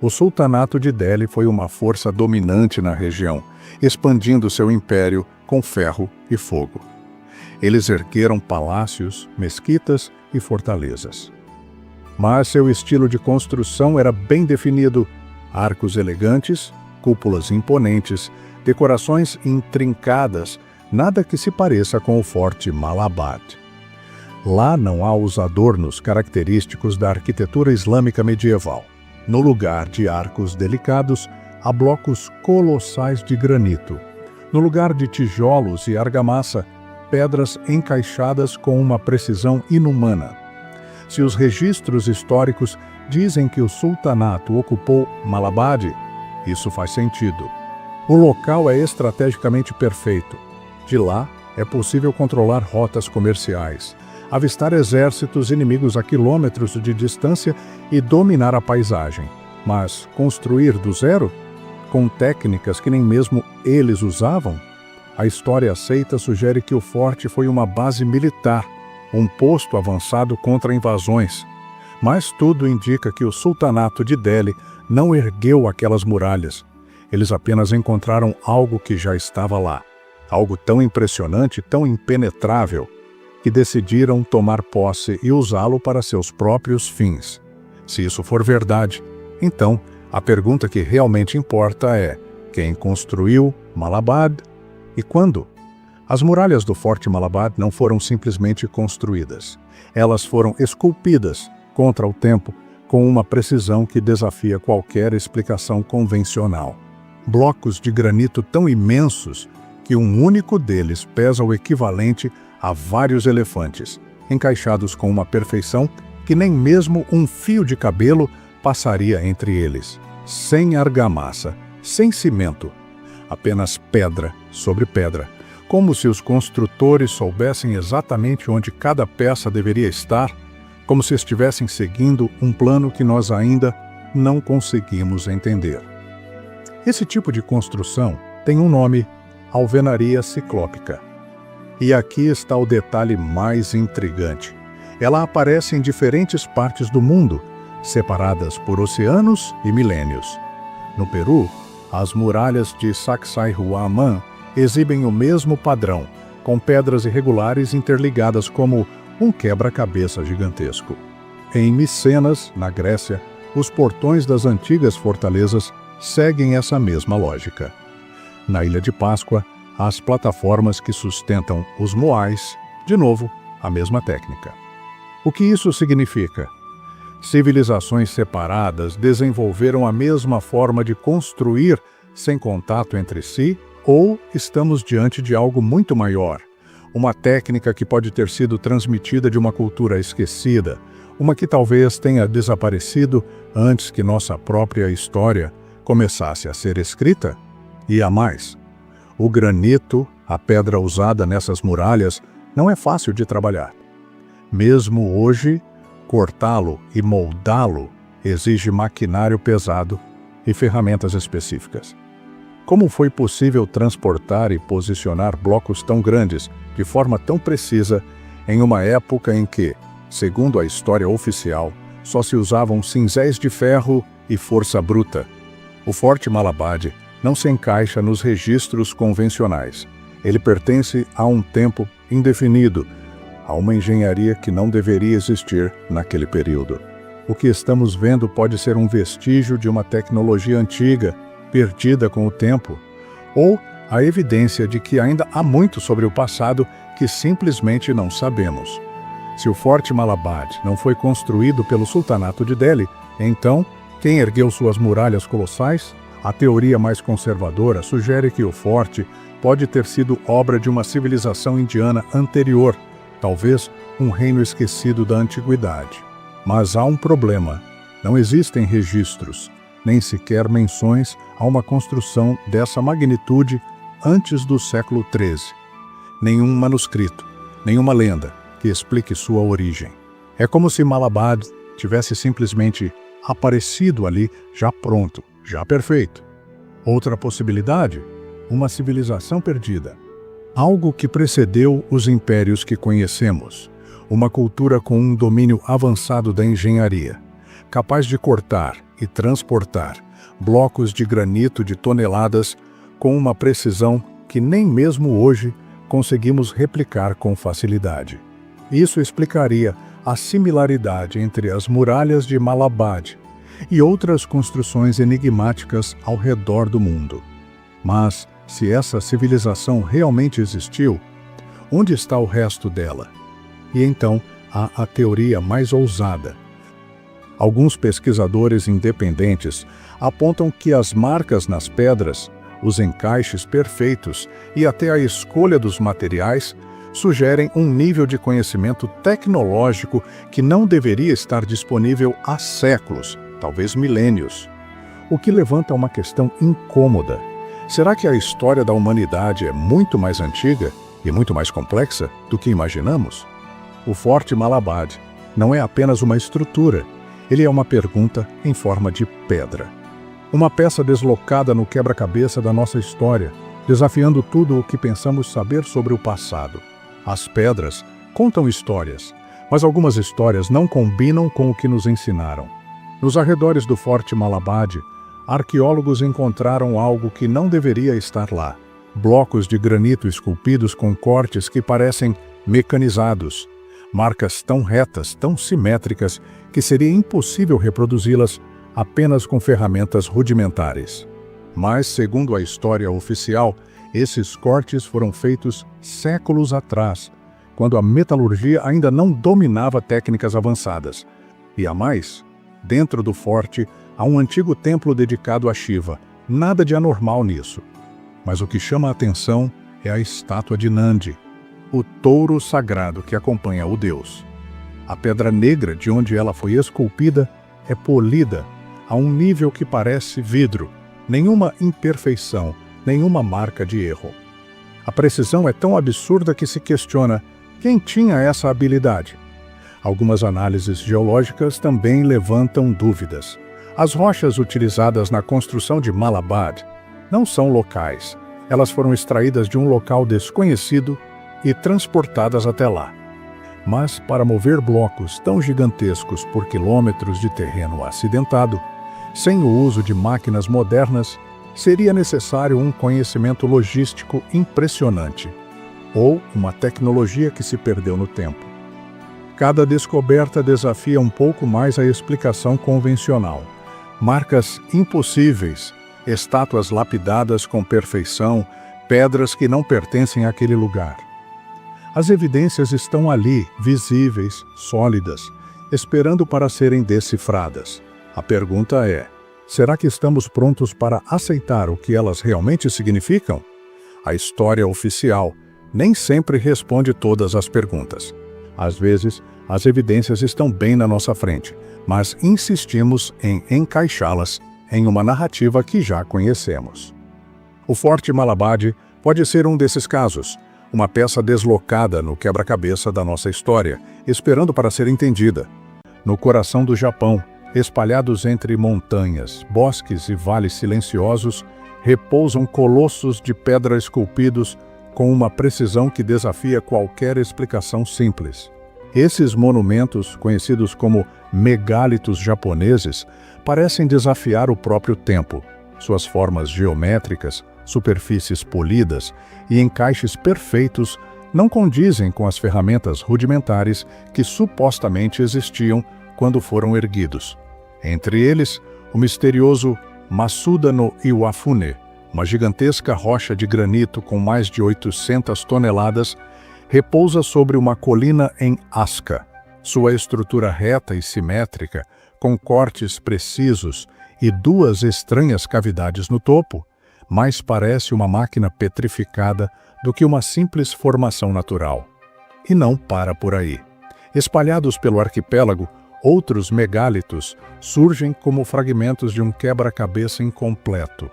O Sultanato de Delhi foi uma força dominante na região, expandindo seu império com ferro e fogo. Eles ergueram palácios, mesquitas e fortalezas. Mas seu estilo de construção era bem definido: arcos elegantes, cúpulas imponentes, decorações intrincadas, nada que se pareça com o Forte Malabar. Lá não há os adornos característicos da arquitetura islâmica medieval. No lugar de arcos delicados, há blocos colossais de granito. No lugar de tijolos e argamassa, pedras encaixadas com uma precisão inumana. Se os registros históricos dizem que o sultanato ocupou Malabar, isso faz sentido. O local é estrategicamente perfeito. De lá, é possível controlar rotas comerciais, avistar exércitos inimigos a quilômetros de distância e dominar a paisagem. Mas construir do zero? Com técnicas que nem mesmo eles usavam? A história aceita sugere que o forte foi uma base militar, um posto avançado contra invasões. Mas tudo indica que o Sultanato de Delhi não ergueu aquelas muralhas. Eles apenas encontraram algo que já estava lá. Algo tão impressionante, tão impenetrável, que decidiram tomar posse e usá-lo para seus próprios fins. Se isso for verdade, então a pergunta que realmente importa é: quem construiu Malabar e quando? As muralhas do Forte Malabar não foram simplesmente construídas. Elas foram esculpidas contra o tempo com uma precisão que desafia qualquer explicação convencional. Blocos de granito tão imensos que um único deles pesa o equivalente a vários elefantes, encaixados com uma perfeição que nem mesmo um fio de cabelo passaria entre eles. Sem argamassa, sem cimento, apenas pedra sobre pedra, como se os construtores soubessem exatamente onde cada peça deveria estar, como se estivessem seguindo um plano que nós ainda não conseguimos entender. Esse tipo de construção tem um nome: alvenaria ciclópica. E aqui está o detalhe mais intrigante. Ela aparece em diferentes partes do mundo, separadas por oceanos e milênios. No Peru, as muralhas de Sacsayhuaman exibem o mesmo padrão, com pedras irregulares interligadas como um quebra-cabeça gigantesco. Em Micenas, na Grécia, os portões das antigas fortalezas seguem essa mesma lógica. Na Ilha de Páscoa, as plataformas que sustentam os moais, de novo, a mesma técnica. O que isso significa? Civilizações separadas desenvolveram a mesma forma de construir sem contato entre si, ou estamos diante de algo muito maior? Uma técnica que pode ter sido transmitida de uma cultura esquecida, uma que talvez tenha desaparecido antes que nossa própria história começasse a ser escrita? E há mais. O granito, a pedra usada nessas muralhas, não é fácil de trabalhar. Mesmo hoje, cortá-lo e moldá-lo exige maquinário pesado e ferramentas específicas. Como foi possível transportar e posicionar blocos tão grandes de forma tão precisa em uma época em que, segundo a história oficial, só se usavam cinzéis de ferro e força bruta? O Forte Malabar não se encaixa nos registros convencionais. Ele pertence a um tempo indefinido, a uma engenharia que não deveria existir naquele período. O que estamos vendo pode ser um vestígio de uma tecnologia antiga, perdida com o tempo, ou a evidência de que ainda há muito sobre o passado que simplesmente não sabemos. Se o Forte Malabar não foi construído pelo Sultanato de Delhi, então, quem ergueu suas muralhas colossais? A teoria mais conservadora sugere que o forte pode ter sido obra de uma civilização indiana anterior, talvez um reino esquecido da antiguidade. Mas há um problema. Não existem registros, nem sequer menções a uma construção dessa magnitude antes do século XIII. Nenhum manuscrito, nenhuma lenda que explique sua origem. É como se Malabar tivesse simplesmente aparecido ali, já pronto, já perfeito. Outra possibilidade, uma civilização perdida. Algo que precedeu os impérios que conhecemos. Uma cultura com um domínio avançado da engenharia, capaz de cortar e transportar blocos de granito de toneladas com uma precisão que nem mesmo hoje conseguimos replicar com facilidade. Isso explicaria a similaridade entre as muralhas de Malabar e outras construções enigmáticas ao redor do mundo. Mas, se essa civilização realmente existiu, onde está o resto dela? E então há a teoria mais ousada. Alguns pesquisadores independentes apontam que as marcas nas pedras, os encaixes perfeitos e até a escolha dos materiais sugerem um nível de conhecimento tecnológico que não deveria estar disponível há séculos, talvez milênios. O que levanta uma questão incômoda. Será que a história da humanidade é muito mais antiga e muito mais complexa do que imaginamos? O Forte Malabar não é apenas uma estrutura, ele é uma pergunta em forma de pedra. Uma peça deslocada no quebra-cabeça da nossa história, desafiando tudo o que pensamos saber sobre o passado. As pedras contam histórias, mas algumas histórias não combinam com o que nos ensinaram. Nos arredores do Forte Malabar, arqueólogos encontraram algo que não deveria estar lá. Blocos de granito esculpidos com cortes que parecem mecanizados. Marcas tão retas, tão simétricas, que seria impossível reproduzi-las apenas com ferramentas rudimentares. Mas, segundo a história oficial, esses cortes foram feitos séculos atrás, quando a metalurgia ainda não dominava técnicas avançadas. E a mais, dentro do forte há um antigo templo dedicado a Shiva. Nada de anormal nisso. Mas o que chama a atenção é a estátua de Nandi, o touro sagrado que acompanha o deus. A pedra negra de onde ela foi esculpida é polida a um nível que parece vidro. Nenhuma imperfeição, nenhuma marca de erro. A precisão é tão absurda que se questiona quem tinha essa habilidade. Algumas análises geológicas também levantam dúvidas. As rochas utilizadas na construção de Malabar não são locais. Elas foram extraídas de um local desconhecido e transportadas até lá. Mas para mover blocos tão gigantescos por quilômetros de terreno acidentado, sem o uso de máquinas modernas, seria necessário um conhecimento logístico impressionante, ou uma tecnologia que se perdeu no tempo. Cada descoberta desafia um pouco mais a explicação convencional. Marcas impossíveis, estátuas lapidadas com perfeição, pedras que não pertencem àquele lugar. As evidências estão ali, visíveis, sólidas, esperando para serem decifradas. A pergunta é: será que estamos prontos para aceitar o que elas realmente significam? A história oficial nem sempre responde todas as perguntas. Às vezes, as evidências estão bem na nossa frente, mas insistimos em encaixá-las em uma narrativa que já conhecemos. O Forte Malabar pode ser um desses casos, uma peça deslocada no quebra-cabeça da nossa história, esperando para ser entendida. No coração do Japão, espalhados entre montanhas, bosques e vales silenciosos, repousam colossos de pedra esculpidos com uma precisão que desafia qualquer explicação simples. Esses monumentos, conhecidos como megálitos japoneses, parecem desafiar o próprio tempo. Suas formas geométricas, superfícies polidas e encaixes perfeitos não condizem com as ferramentas rudimentares que supostamente existiam quando foram erguidos. Entre eles, o misterioso Masuda no Iwafune, Uma gigantesca rocha de granito com mais de 800 toneladas repousa sobre uma colina em Asca. Sua estrutura reta e simétrica, com cortes precisos e duas estranhas cavidades no topo, mais parece uma máquina petrificada do que uma simples formação natural. E não para por aí. Espalhados pelo arquipélago, outros megálitos surgem como fragmentos de um quebra-cabeça incompleto.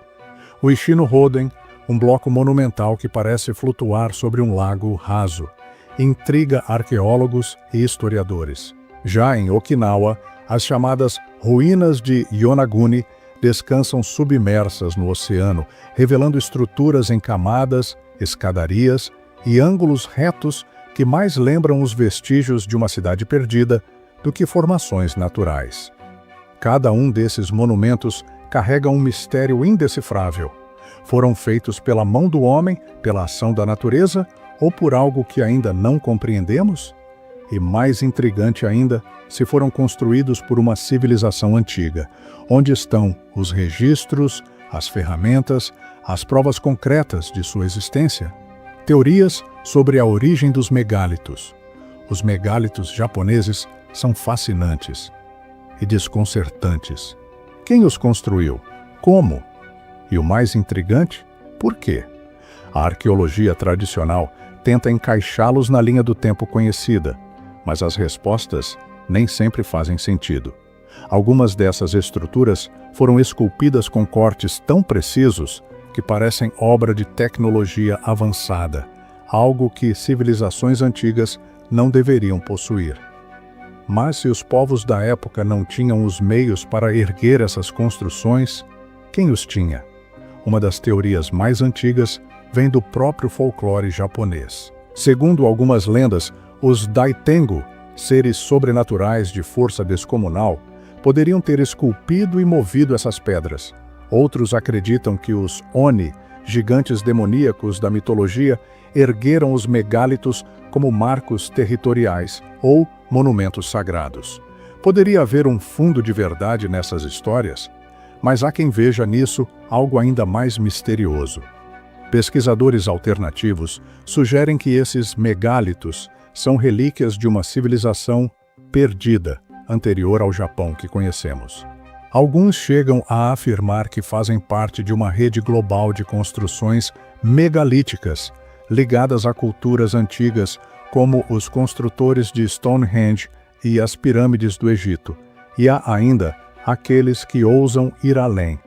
O Ishino-Hoden, um bloco monumental que parece flutuar sobre um lago raso, intriga arqueólogos e historiadores. Já em Okinawa, as chamadas ruínas de Yonaguni descansam submersas no oceano, revelando estruturas em camadas, escadarias e ângulos retos que mais lembram os vestígios de uma cidade perdida do que formações naturais. Cada um desses monumentos carrega um mistério indecifrável. Foram feitos pela mão do homem, pela ação da natureza ou por algo que ainda não compreendemos? E mais intrigante ainda, se foram construídos por uma civilização antiga, onde estão os registros, as ferramentas, as provas concretas de sua existência. Teorias sobre a origem dos megálitos. Os megálitos japoneses são fascinantes e desconcertantes. Quem os construiu? Como? E o mais intrigante, por quê? A arqueologia tradicional tenta encaixá-los na linha do tempo conhecida, mas as respostas nem sempre fazem sentido. Algumas dessas estruturas foram esculpidas com cortes tão precisos que parecem obra de tecnologia avançada, algo que civilizações antigas não deveriam possuir. Mas se os povos da época não tinham os meios para erguer essas construções, quem os tinha? Uma das teorias mais antigas vem do próprio folclore japonês. Segundo algumas lendas, os Daitengu, seres sobrenaturais de força descomunal, poderiam ter esculpido e movido essas pedras. Outros acreditam que os Oni, gigantes demoníacos da mitologia, ergueram os megálitos como marcos territoriais ou monumentos sagrados. Poderia haver um fundo de verdade nessas histórias, mas há quem veja nisso algo ainda mais misterioso. Pesquisadores alternativos sugerem que esses megálitos são relíquias de uma civilização perdida, anterior ao Japão que conhecemos. Alguns chegam a afirmar que fazem parte de uma rede global de construções megalíticas, ligadas a culturas antigas como os construtores de Stonehenge e as pirâmides do Egito, e há ainda aqueles que ousam ir além.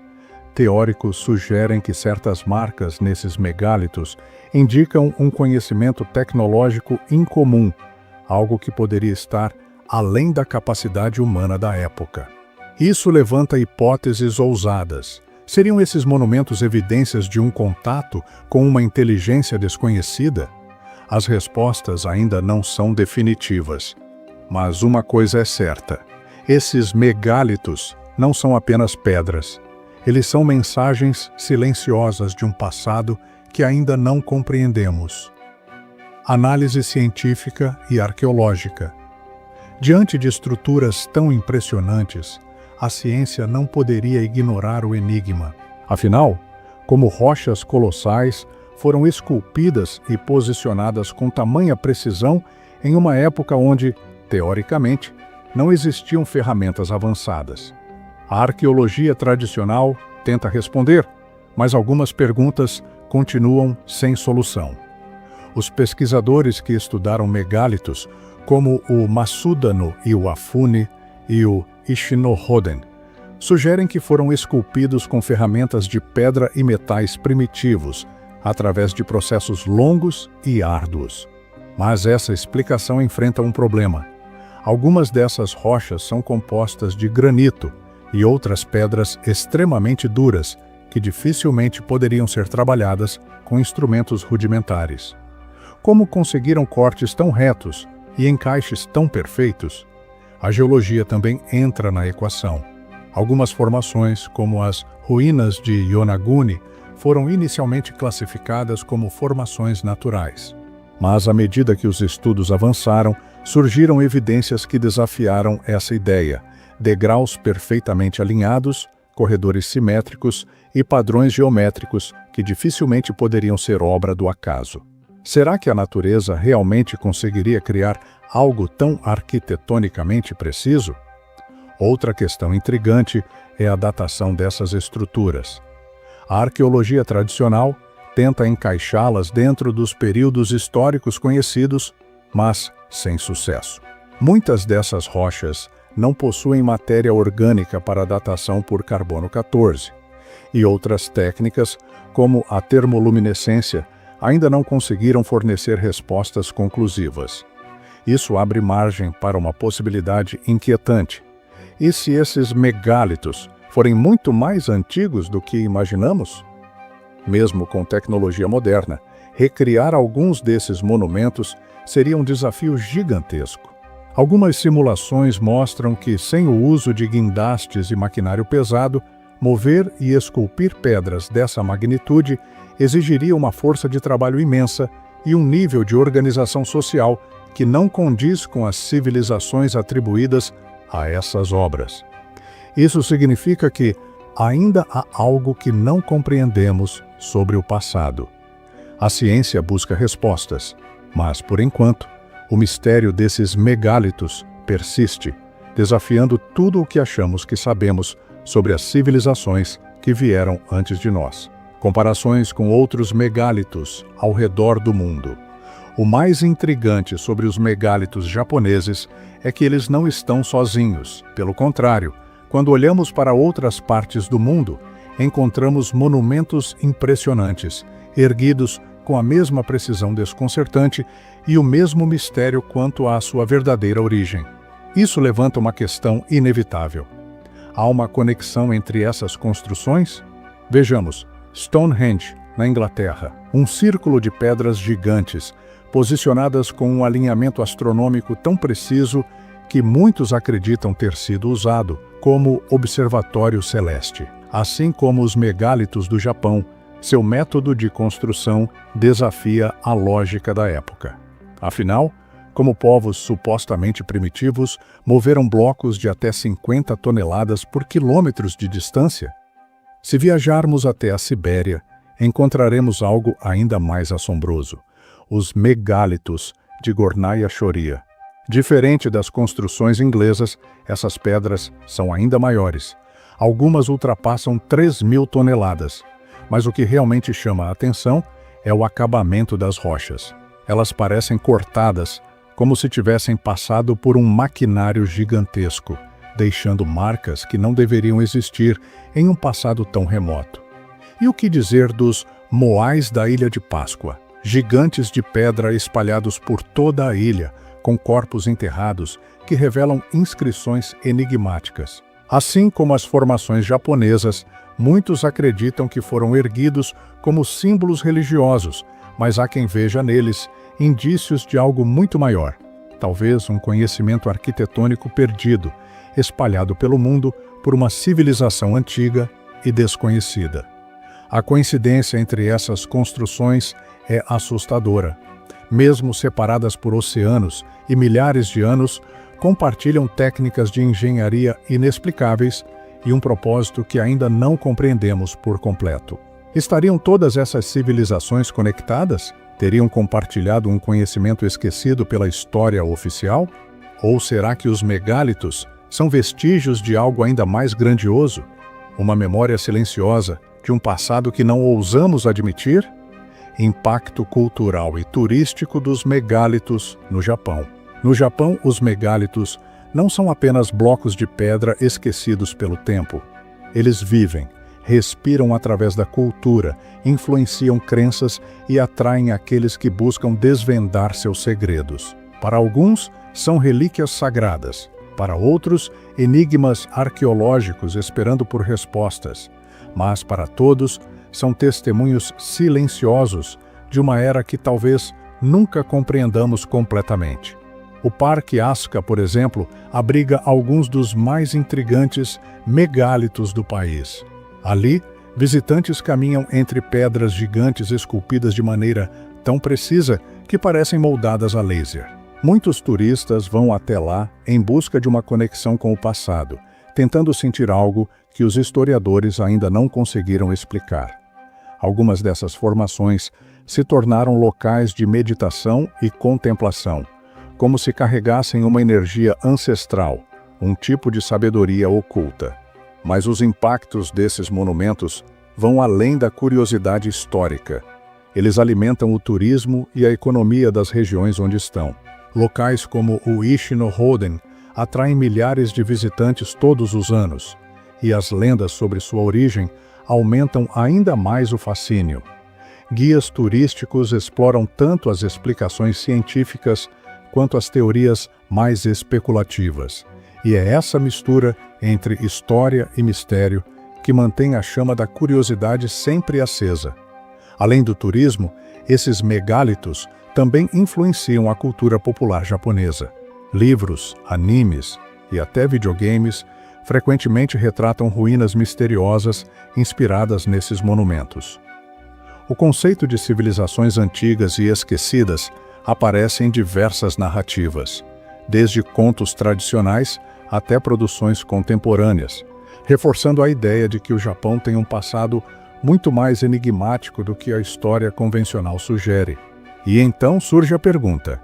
Teóricos sugerem que certas marcas nesses megálitos indicam um conhecimento tecnológico incomum, algo que poderia estar além da capacidade humana da época. Isso levanta hipóteses ousadas. Seriam esses monumentos evidências de um contato com uma inteligência desconhecida? As respostas ainda não são definitivas. Mas uma coisa é certa: esses megálitos não são apenas pedras. Eles são mensagens silenciosas de um passado que ainda não compreendemos. Análise científica e arqueológica. Diante de estruturas tão impressionantes, a ciência não poderia ignorar o enigma. Afinal, como rochas colossais, foram esculpidas e posicionadas com tamanha precisão em uma época onde, teoricamente, não existiam ferramentas avançadas. A arqueologia tradicional tenta responder, mas algumas perguntas continuam sem solução. Os pesquisadores que estudaram megálitos, como o Masuda no Iwafune e o Ishino-Hoden, sugerem que foram esculpidos com ferramentas de pedra e metais primitivos, através de processos longos e árduos. Mas essa explicação enfrenta um problema. Algumas dessas rochas são compostas de granito e outras pedras extremamente duras, que dificilmente poderiam ser trabalhadas com instrumentos rudimentares. Como conseguiram cortes tão retos e encaixes tão perfeitos? A geologia também entra na equação. Algumas formações, como as ruínas de Yonaguni, foram inicialmente classificadas como formações naturais. Mas, à medida que os estudos avançaram, surgiram evidências que desafiaram essa ideia: degraus perfeitamente alinhados, corredores simétricos e padrões geométricos que dificilmente poderiam ser obra do acaso. Será que a natureza realmente conseguiria criar algo tão arquitetonicamente preciso? Outra questão intrigante é a datação dessas estruturas. A arqueologia tradicional tenta encaixá-las dentro dos períodos históricos conhecidos, mas sem sucesso. Muitas dessas rochas não possuem matéria orgânica para datação por carbono 14, e outras técnicas, como a termoluminescência, ainda não conseguiram fornecer respostas conclusivas. Isso abre margem para uma possibilidade inquietante. E se esses megálitos forem muito mais antigos do que imaginamos? Mesmo com tecnologia moderna, recriar alguns desses monumentos seria um desafio gigantesco. Algumas simulações mostram que, sem o uso de guindastes e maquinário pesado, mover e esculpir pedras dessa magnitude exigiria uma força de trabalho imensa e um nível de organização social que não condiz com as civilizações atribuídas a essas obras. Isso significa que ainda há algo que não compreendemos sobre o passado. A ciência busca respostas, mas, por enquanto, o mistério desses megálitos persiste, desafiando tudo o que achamos que sabemos sobre as civilizações que vieram antes de nós. Comparações com outros megálitos ao redor do mundo. O mais intrigante sobre os megálitos japoneses é que eles não estão sozinhos. Pelo contrário, quando olhamos para outras partes do mundo, encontramos monumentos impressionantes, erguidos com a mesma precisão desconcertante e o mesmo mistério quanto à sua verdadeira origem. Isso levanta uma questão inevitável. Há uma conexão entre essas construções? Vejamos, Stonehenge, na Inglaterra, um círculo de pedras gigantes, posicionadas com um alinhamento astronômico tão preciso que muitos acreditam ter sido usado como observatório celeste. Assim como os megálitos do Japão, seu método de construção desafia a lógica da época. Afinal, como povos supostamente primitivos moveram blocos de até 50 toneladas por quilômetros de distância? Se viajarmos até a Sibéria, encontraremos algo ainda mais assombroso: os megálitos de Gornaya Choria. Diferente das construções inglesas, essas pedras são ainda maiores. Algumas ultrapassam 3.000 toneladas. Mas o que realmente chama a atenção é o acabamento das rochas. Elas parecem cortadas, como se tivessem passado por um maquinário gigantesco, deixando marcas que não deveriam existir em um passado tão remoto. E o que dizer dos moais da Ilha de Páscoa, gigantes de pedra espalhados por toda a ilha, com corpos enterrados que revelam inscrições enigmáticas. Assim como as formações japonesas, muitos acreditam que foram erguidos como símbolos religiosos, mas há quem veja neles indícios de algo muito maior, talvez um conhecimento arquitetônico perdido, espalhado pelo mundo por uma civilização antiga e desconhecida. A coincidência entre essas construções é assustadora. Mesmo separadas por oceanos e milhares de anos, compartilham técnicas de engenharia inexplicáveis e um propósito que ainda não compreendemos por completo. Estariam todas essas civilizações conectadas? Teriam compartilhado um conhecimento esquecido pela história oficial? Ou será que os megálitos são vestígios de algo ainda mais grandioso? Uma memória silenciosa de um passado que não ousamos admitir? Impacto cultural e turístico dos megálitos no Japão. No Japão, os megálitos não são apenas blocos de pedra esquecidos pelo tempo. Eles vivem, respiram através da cultura, influenciam crenças e atraem aqueles que buscam desvendar seus segredos. Para alguns, são relíquias sagradas. Para outros, enigmas arqueológicos esperando por respostas. Mas para todos, são testemunhos silenciosos de uma era que talvez nunca compreendamos completamente. O Parque Asca, por exemplo, abriga alguns dos mais intrigantes megálitos do país. Ali, visitantes caminham entre pedras gigantes esculpidas de maneira tão precisa que parecem moldadas a laser. Muitos turistas vão até lá em busca de uma conexão com o passado, tentando sentir algo que os historiadores ainda não conseguiram explicar. Algumas dessas formações se tornaram locais de meditação e contemplação, como se carregassem uma energia ancestral, um tipo de sabedoria oculta. Mas os impactos desses monumentos vão além da curiosidade histórica. Eles alimentam o turismo e a economia das regiões onde estão. Locais como o Ishi-no-Hoden atraem milhares de visitantes todos os anos, e as lendas sobre sua origem aumentam ainda mais o fascínio. Guias turísticos exploram tanto as explicações científicas quanto as teorias mais especulativas. E é essa mistura entre história e mistério que mantém a chama da curiosidade sempre acesa. Além do turismo, esses megálitos também influenciam a cultura popular japonesa. Livros, animes e até videogames frequentemente retratam ruínas misteriosas inspiradas nesses monumentos. O conceito de civilizações antigas e esquecidas aparece em diversas narrativas, desde contos tradicionais até produções contemporâneas, reforçando a ideia de que o Japão tem um passado muito mais enigmático do que a história convencional sugere. E então surge a pergunta: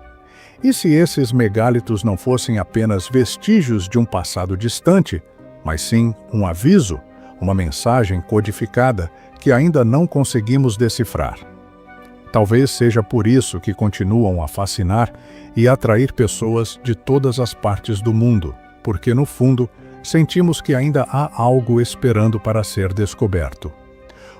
e se esses megálitos não fossem apenas vestígios de um passado distante, mas sim um aviso, uma mensagem codificada que ainda não conseguimos decifrar? Talvez seja por isso que continuam a fascinar e atrair pessoas de todas as partes do mundo, porque no fundo sentimos que ainda há algo esperando para ser descoberto.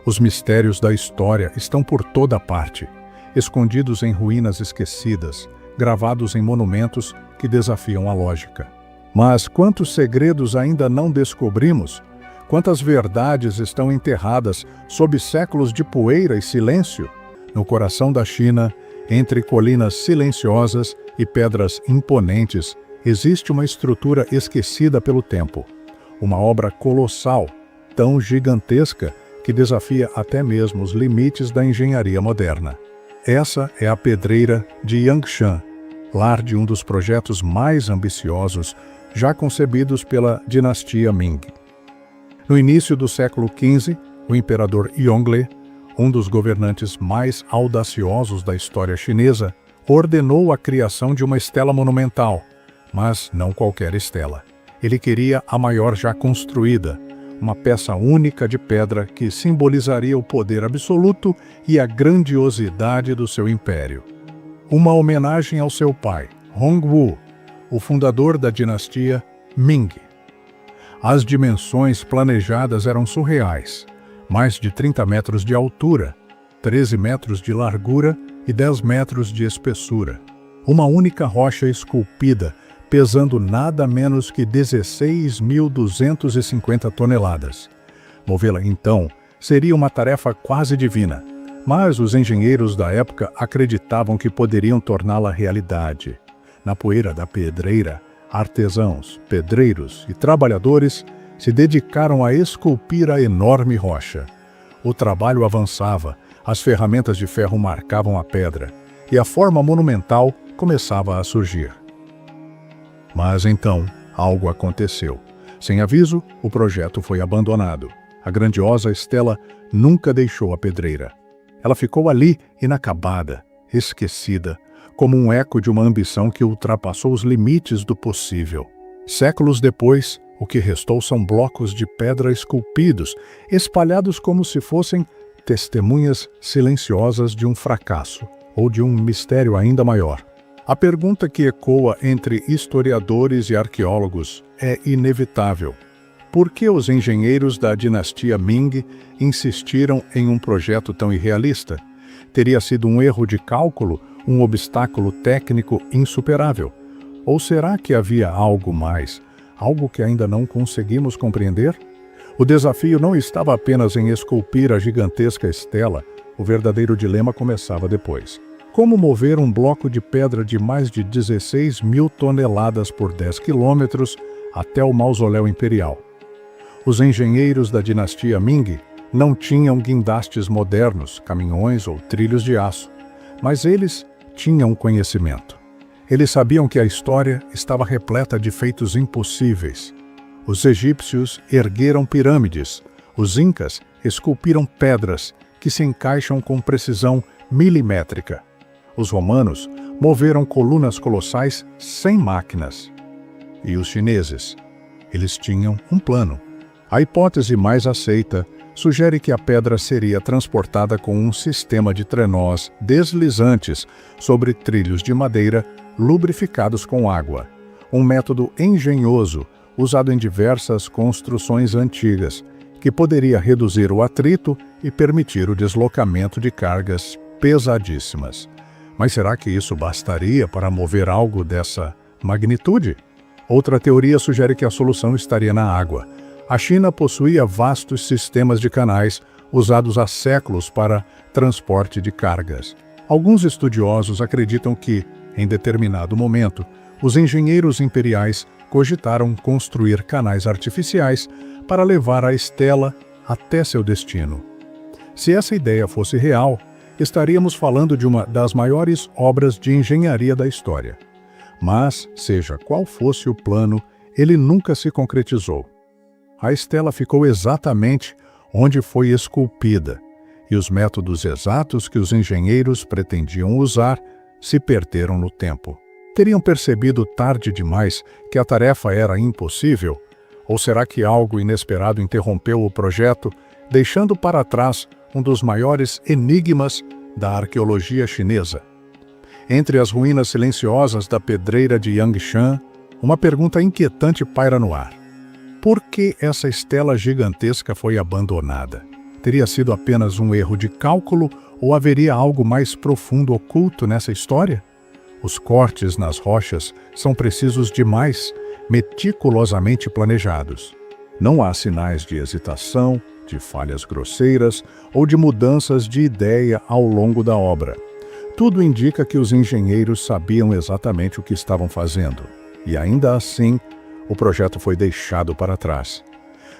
Os mistérios da história estão por toda parte, escondidos em ruínas esquecidas, gravados em monumentos que desafiam a lógica. Mas quantos segredos ainda não descobrimos? Quantas verdades estão enterradas sob séculos de poeira e silêncio? No coração da China, entre colinas silenciosas e pedras imponentes, existe uma estrutura esquecida pelo tempo. Uma obra colossal, tão gigantesca que desafia até mesmo os limites da engenharia moderna. Essa é a pedreira de Yangshan, lar de um dos projetos mais ambiciosos já concebidos pela dinastia Ming. No início do século XV, o imperador Yongle, um dos governantes mais audaciosos da história chinesa, ordenou a criação de uma estela monumental, mas não qualquer estela. Ele queria a maior já construída, uma peça única de pedra que simbolizaria o poder absoluto e a grandiosidade do seu império. Uma homenagem ao seu pai, Hongwu, o fundador da dinastia Ming. As dimensões planejadas eram surreais: mais de 30 metros de altura, 13 metros de largura e 10 metros de espessura. Uma única rocha esculpida, pesando nada menos que 16.250 toneladas. Movê-la, então, seria uma tarefa quase divina, mas os engenheiros da época acreditavam que poderiam torná-la realidade. Na poeira da pedreira, artesãos, pedreiros e trabalhadores se dedicaram a esculpir a enorme rocha. O trabalho avançava, as ferramentas de ferro marcavam a pedra, e a forma monumental começava a surgir. Mas então, algo aconteceu. Sem aviso, o projeto foi abandonado. A grandiosa estela nunca deixou a pedreira. Ela ficou ali, inacabada, esquecida, como um eco de uma ambição que ultrapassou os limites do possível. Séculos depois, o que restou são blocos de pedra esculpidos, espalhados como se fossem testemunhas silenciosas de um fracasso ou de um mistério ainda maior. A pergunta que ecoa entre historiadores e arqueólogos é inevitável. Por que os engenheiros da dinastia Ming insistiram em um projeto tão irrealista? Teria sido um erro de cálculo, um obstáculo técnico insuperável? Ou será que havia algo mais, algo que ainda não conseguimos compreender? O desafio não estava apenas em esculpir a gigantesca estela, o verdadeiro dilema começava depois. Como mover um bloco de pedra de mais de 16 mil toneladas por 10 quilômetros até o mausoléu imperial? Os engenheiros da dinastia Ming não tinham guindastes modernos, caminhões ou trilhos de aço, mas eles tinham conhecimento. Eles sabiam que a história estava repleta de feitos impossíveis. Os egípcios ergueram pirâmides, os incas esculpiram pedras que se encaixam com precisão milimétrica. Os romanos moveram colunas colossais sem máquinas. E os chineses? Eles tinham um plano. A hipótese mais aceita sugere que a pedra seria transportada com um sistema de trenós deslizantes sobre trilhos de madeira lubrificados com água. Um método engenhoso usado em diversas construções antigas, que poderia reduzir o atrito e permitir o deslocamento de cargas pesadíssimas. Mas será que isso bastaria para mover algo dessa magnitude? Outra teoria sugere que a solução estaria na água. A China possuía vastos sistemas de canais usados há séculos para transporte de cargas. Alguns estudiosos acreditam que, em determinado momento, os engenheiros imperiais cogitaram construir canais artificiais para levar a estela até seu destino. Se essa ideia fosse real, estaríamos falando de uma das maiores obras de engenharia da história. Mas, seja qual fosse o plano, ele nunca se concretizou. A estela ficou exatamente onde foi esculpida, e os métodos exatos que os engenheiros pretendiam usar se perderam no tempo. Teriam percebido tarde demais que a tarefa era impossível? Ou será que algo inesperado interrompeu o projeto, deixando para trás um dos maiores enigmas da arqueologia chinesa? Entre as ruínas silenciosas da pedreira de Yangshan, uma pergunta inquietante paira no ar. Por que essa estela gigantesca foi abandonada? Teria sido apenas um erro de cálculo ou haveria algo mais profundo oculto nessa história? Os cortes nas rochas são precisos demais, meticulosamente planejados. Não há sinais de hesitação, de falhas grosseiras ou de mudanças de ideia ao longo da obra. Tudo indica que os engenheiros sabiam exatamente o que estavam fazendo, e ainda assim, o projeto foi deixado para trás.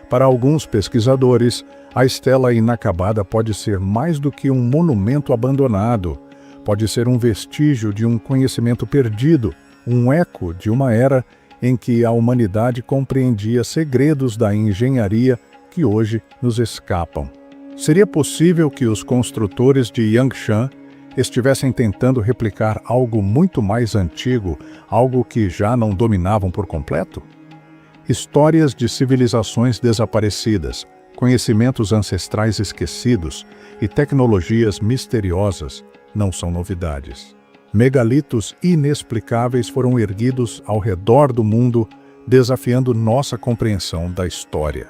Para alguns pesquisadores, a estela inacabada pode ser mais do que um monumento abandonado. Pode ser um vestígio de um conhecimento perdido, um eco de uma era em que a humanidade compreendia segredos da engenharia que hoje nos escapam. Seria possível que os construtores de Yangshan estivessem tentando replicar algo muito mais antigo, algo que já não dominavam por completo? Histórias de civilizações desaparecidas, conhecimentos ancestrais esquecidos e tecnologias misteriosas não são novidades. Megalitos inexplicáveis foram erguidos ao redor do mundo, desafiando nossa compreensão da história.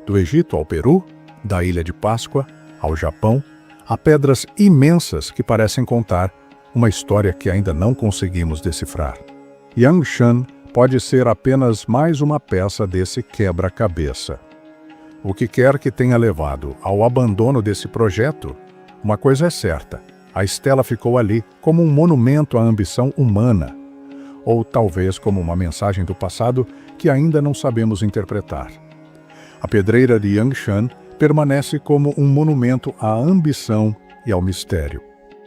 Do Egito ao Peru, da Ilha de Páscoa ao Japão, há pedras imensas que parecem contar uma história que ainda não conseguimos decifrar. Yangshan pode ser apenas mais uma peça desse quebra-cabeça. O que quer que tenha levado ao abandono desse projeto, uma coisa é certa: a estela ficou ali como um monumento à ambição humana, ou talvez como uma mensagem do passado que ainda não sabemos interpretar. A pedreira de Yangshan permanece como um monumento à ambição e ao mistério.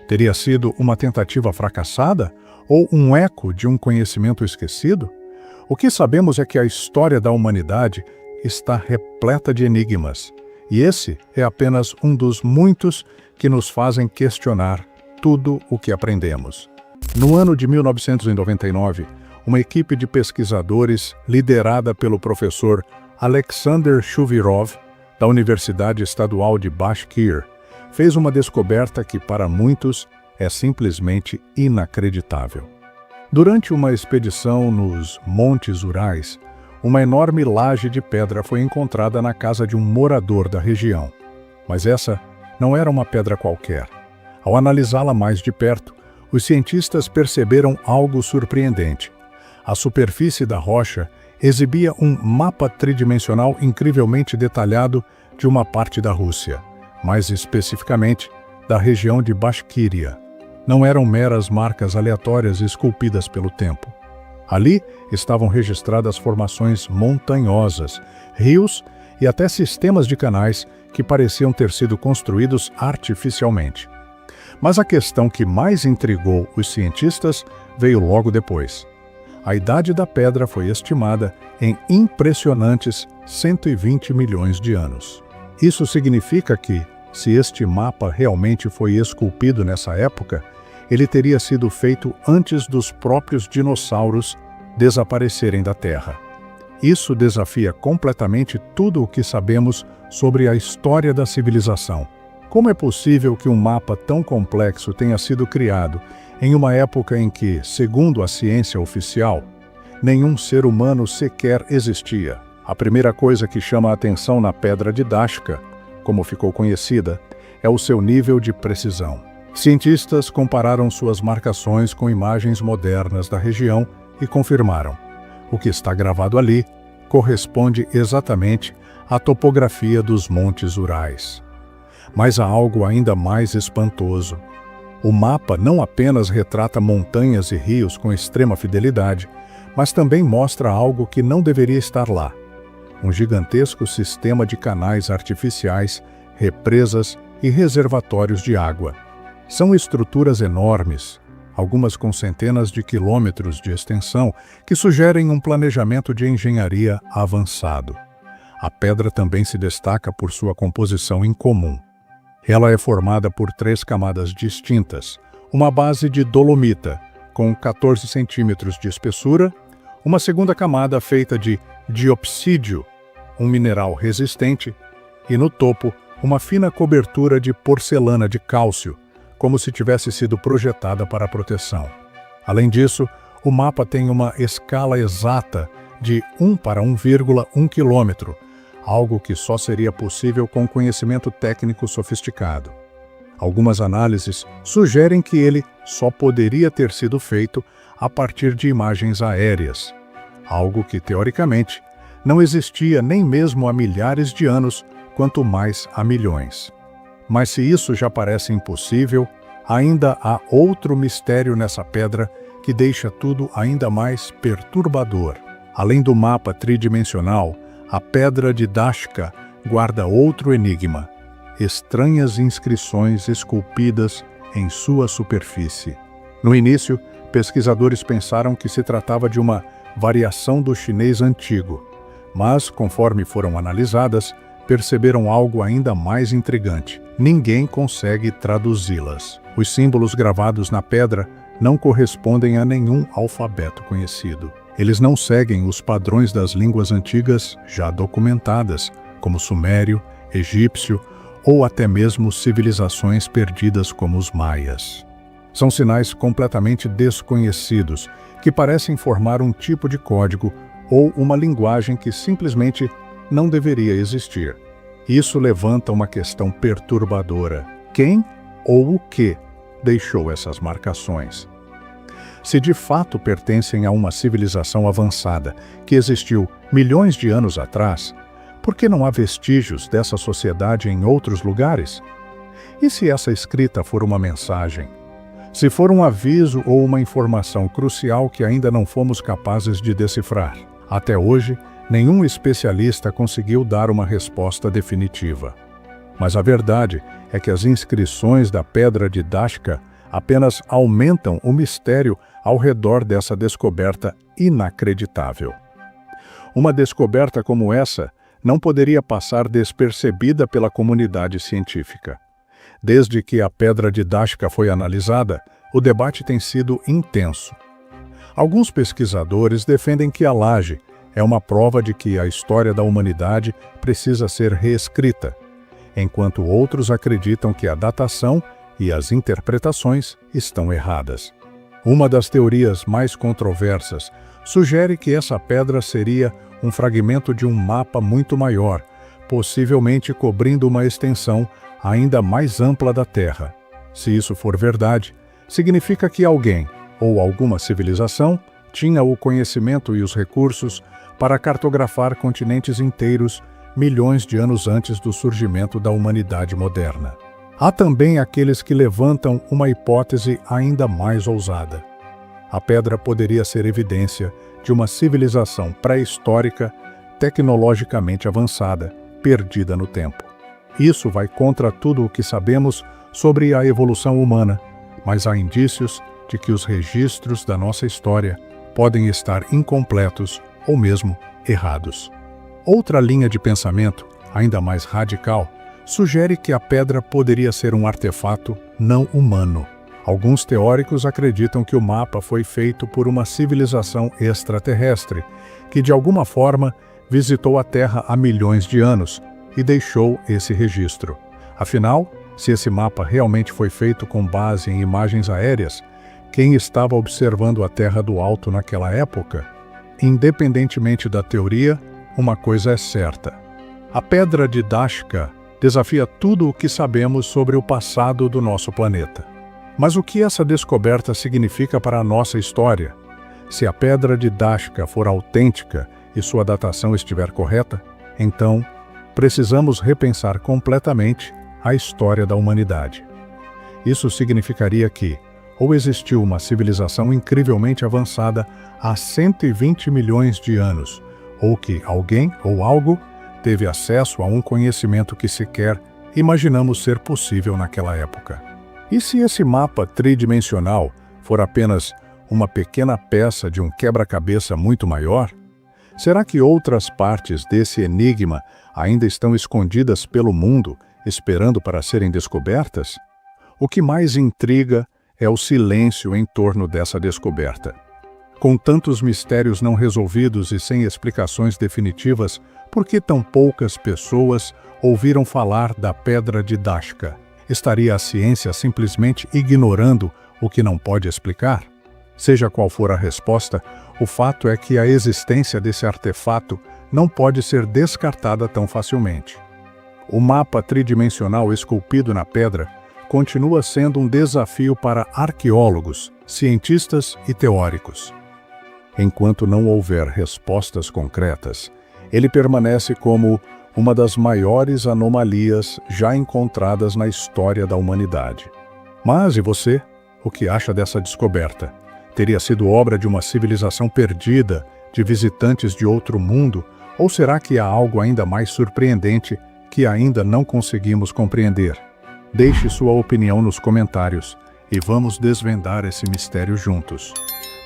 Teria sido uma tentativa fracassada ou um eco de um conhecimento esquecido? O que sabemos é que a história da humanidade está repleta de enigmas, e esse é apenas um dos muitos que nos fazem questionar tudo o que aprendemos. No ano de 1999, uma equipe de pesquisadores liderada pelo professor Alexander Shuvirov, da Universidade Estadual de Bashkir, fez uma descoberta que, para muitos, é simplesmente inacreditável. Durante uma expedição nos Montes Urais, uma enorme laje de pedra foi encontrada na casa de um morador da região. Mas essa não era uma pedra qualquer. Ao analisá-la mais de perto, os cientistas perceberam algo surpreendente. A superfície da rocha exibia um mapa tridimensional incrivelmente detalhado de uma parte da Rússia, mais especificamente da região de Bashkiria. Não eram meras marcas aleatórias esculpidas pelo tempo. Ali estavam registradas formações montanhosas, rios e até sistemas de canais que pareciam ter sido construídos artificialmente. Mas a questão que mais intrigou os cientistas veio logo depois. A idade da pedra foi estimada em impressionantes 120 milhões de anos. Isso significa que, Se este mapa realmente foi esculpido nessa época, ele teria sido feito antes dos próprios dinossauros desaparecerem da Terra. Isso desafia completamente tudo o que sabemos sobre a história da civilização. Como é possível que um mapa tão complexo tenha sido criado em uma época em que, segundo a ciência oficial, nenhum ser humano sequer existia? A primeira coisa que chama a atenção na Pedra de Dashka, como ficou conhecida, é o seu nível de precisão. Cientistas compararam suas marcações com imagens modernas da região e confirmaram: o que está gravado ali corresponde exatamente à topografia dos Montes Urais. Mas há algo ainda mais espantoso. O mapa não apenas retrata montanhas e rios com extrema fidelidade, mas também mostra algo que não deveria estar lá: um gigantesco sistema de canais artificiais, represas e reservatórios de água. São estruturas enormes, algumas com centenas de quilômetros de extensão, que sugerem um planejamento de engenharia avançado. A pedra também se destaca por sua composição incomum. Ela é formada por 3 camadas distintas: uma base de dolomita, com 14 centímetros de espessura, uma segunda camada feita de diopsídio, um mineral resistente, e no topo, uma fina cobertura de porcelana de cálcio, como se tivesse sido projetada para proteção. Além disso, o mapa tem uma escala exata de 1 para 1,1 quilômetro, algo que só seria possível com conhecimento técnico sofisticado. Algumas análises sugerem que ele só poderia ter sido feito a partir de imagens aéreas, algo que, teoricamente, não existia nem mesmo há milhares de anos, quanto mais há milhões. Mas se isso já parece impossível, ainda há outro mistério nessa pedra que deixa tudo ainda mais perturbador. Além do mapa tridimensional, a Pedra de Dashka guarda outro enigma: estranhas inscrições esculpidas em sua superfície. No início, pesquisadores pensaram que se tratava de uma variação do chinês antigo, mas, conforme foram analisadas, perceberam algo ainda mais intrigante: ninguém consegue traduzi-las. Os símbolos gravados na pedra não correspondem a nenhum alfabeto conhecido. Eles não seguem os padrões das línguas antigas já documentadas, como sumério, egípcio ou até mesmo civilizações perdidas como os maias. São sinais completamente desconhecidos, que parecem formar um tipo de código ou uma linguagem que simplesmente não deveria existir. Isso levanta uma questão perturbadora: quem ou o que deixou essas marcações? Se de fato pertencem a uma civilização avançada que existiu milhões de anos atrás, por que não há vestígios dessa sociedade em outros lugares? E se essa escrita for uma mensagem? Se for um aviso ou uma informação crucial que ainda não fomos capazes de decifrar? Até hoje, nenhum especialista conseguiu dar uma resposta definitiva. Mas a verdade é que as inscrições da Pedra de Dashka apenas aumentam o mistério ao redor dessa descoberta inacreditável. Uma descoberta como essa não poderia passar despercebida pela comunidade científica. Desde que a Pedra de Dashka foi analisada, o debate tem sido intenso. Alguns pesquisadores defendem que a laje é uma prova de que a história da humanidade precisa ser reescrita, enquanto outros acreditam que a datação e as interpretações estão erradas. Uma das teorias mais controversas sugere que essa pedra seria um fragmento de um mapa muito maior, possivelmente cobrindo uma extensão ainda mais ampla da Terra. Se isso for verdade, significa que alguém, ou alguma civilização, tinha o conhecimento e os recursos para cartografar continentes inteiros milhões de anos antes do surgimento da humanidade moderna. Há também aqueles que levantam uma hipótese ainda mais ousada. A pedra poderia ser evidência de uma civilização pré-histórica, tecnologicamente avançada, perdida no tempo. Isso vai contra tudo o que sabemos sobre a evolução humana, mas há indícios de que os registros da nossa história podem estar incompletos ou mesmo errados. Outra linha de pensamento, ainda mais radical, sugere que a pedra poderia ser um artefato não humano. Alguns teóricos acreditam que o mapa foi feito por uma civilização extraterrestre, que de alguma forma visitou a Terra há milhões de anos e deixou esse registro. Afinal, se esse mapa realmente foi feito com base em imagens aéreas, quem estava observando a Terra do alto naquela época? Independentemente da teoria, uma coisa é certa. A Pedra de Dashka desafia tudo o que sabemos sobre o passado do nosso planeta. Mas o que essa descoberta significa para a nossa história? Se a Pedra de Dashka for autêntica e sua datação estiver correta, então precisamos repensar completamente a história da humanidade. Isso significaria que ou existiu uma civilização incrivelmente avançada há 120 milhões de anos, ou que alguém ou algo teve acesso a um conhecimento que sequer imaginamos ser possível naquela época. E se esse mapa tridimensional for apenas uma pequena peça de um quebra-cabeça muito maior? Será que outras partes desse enigma ainda estão escondidas pelo mundo, esperando para serem descobertas? O que mais intriga é o silêncio em torno dessa descoberta. Com tantos mistérios não resolvidos e sem explicações definitivas, por que tão poucas pessoas ouviram falar da Pedra de Dashka? Estaria a ciência simplesmente ignorando o que não pode explicar? Seja qual for a resposta, o fato é que a existência desse artefato não pode ser descartada tão facilmente. O mapa tridimensional esculpido na pedra continua sendo um desafio para arqueólogos, cientistas e teóricos. Enquanto não houver respostas concretas, ele permanece como uma das maiores anomalias já encontradas na história da humanidade. Mas e você? O que acha dessa descoberta? Teria sido obra de uma civilização perdida, de visitantes de outro mundo, ou será que há algo ainda mais surpreendente que ainda não conseguimos compreender? Deixe sua opinião nos comentários e vamos desvendar esse mistério juntos.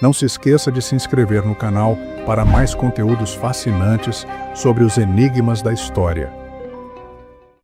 Não se esqueça de se inscrever no canal para mais conteúdos fascinantes sobre os enigmas da história.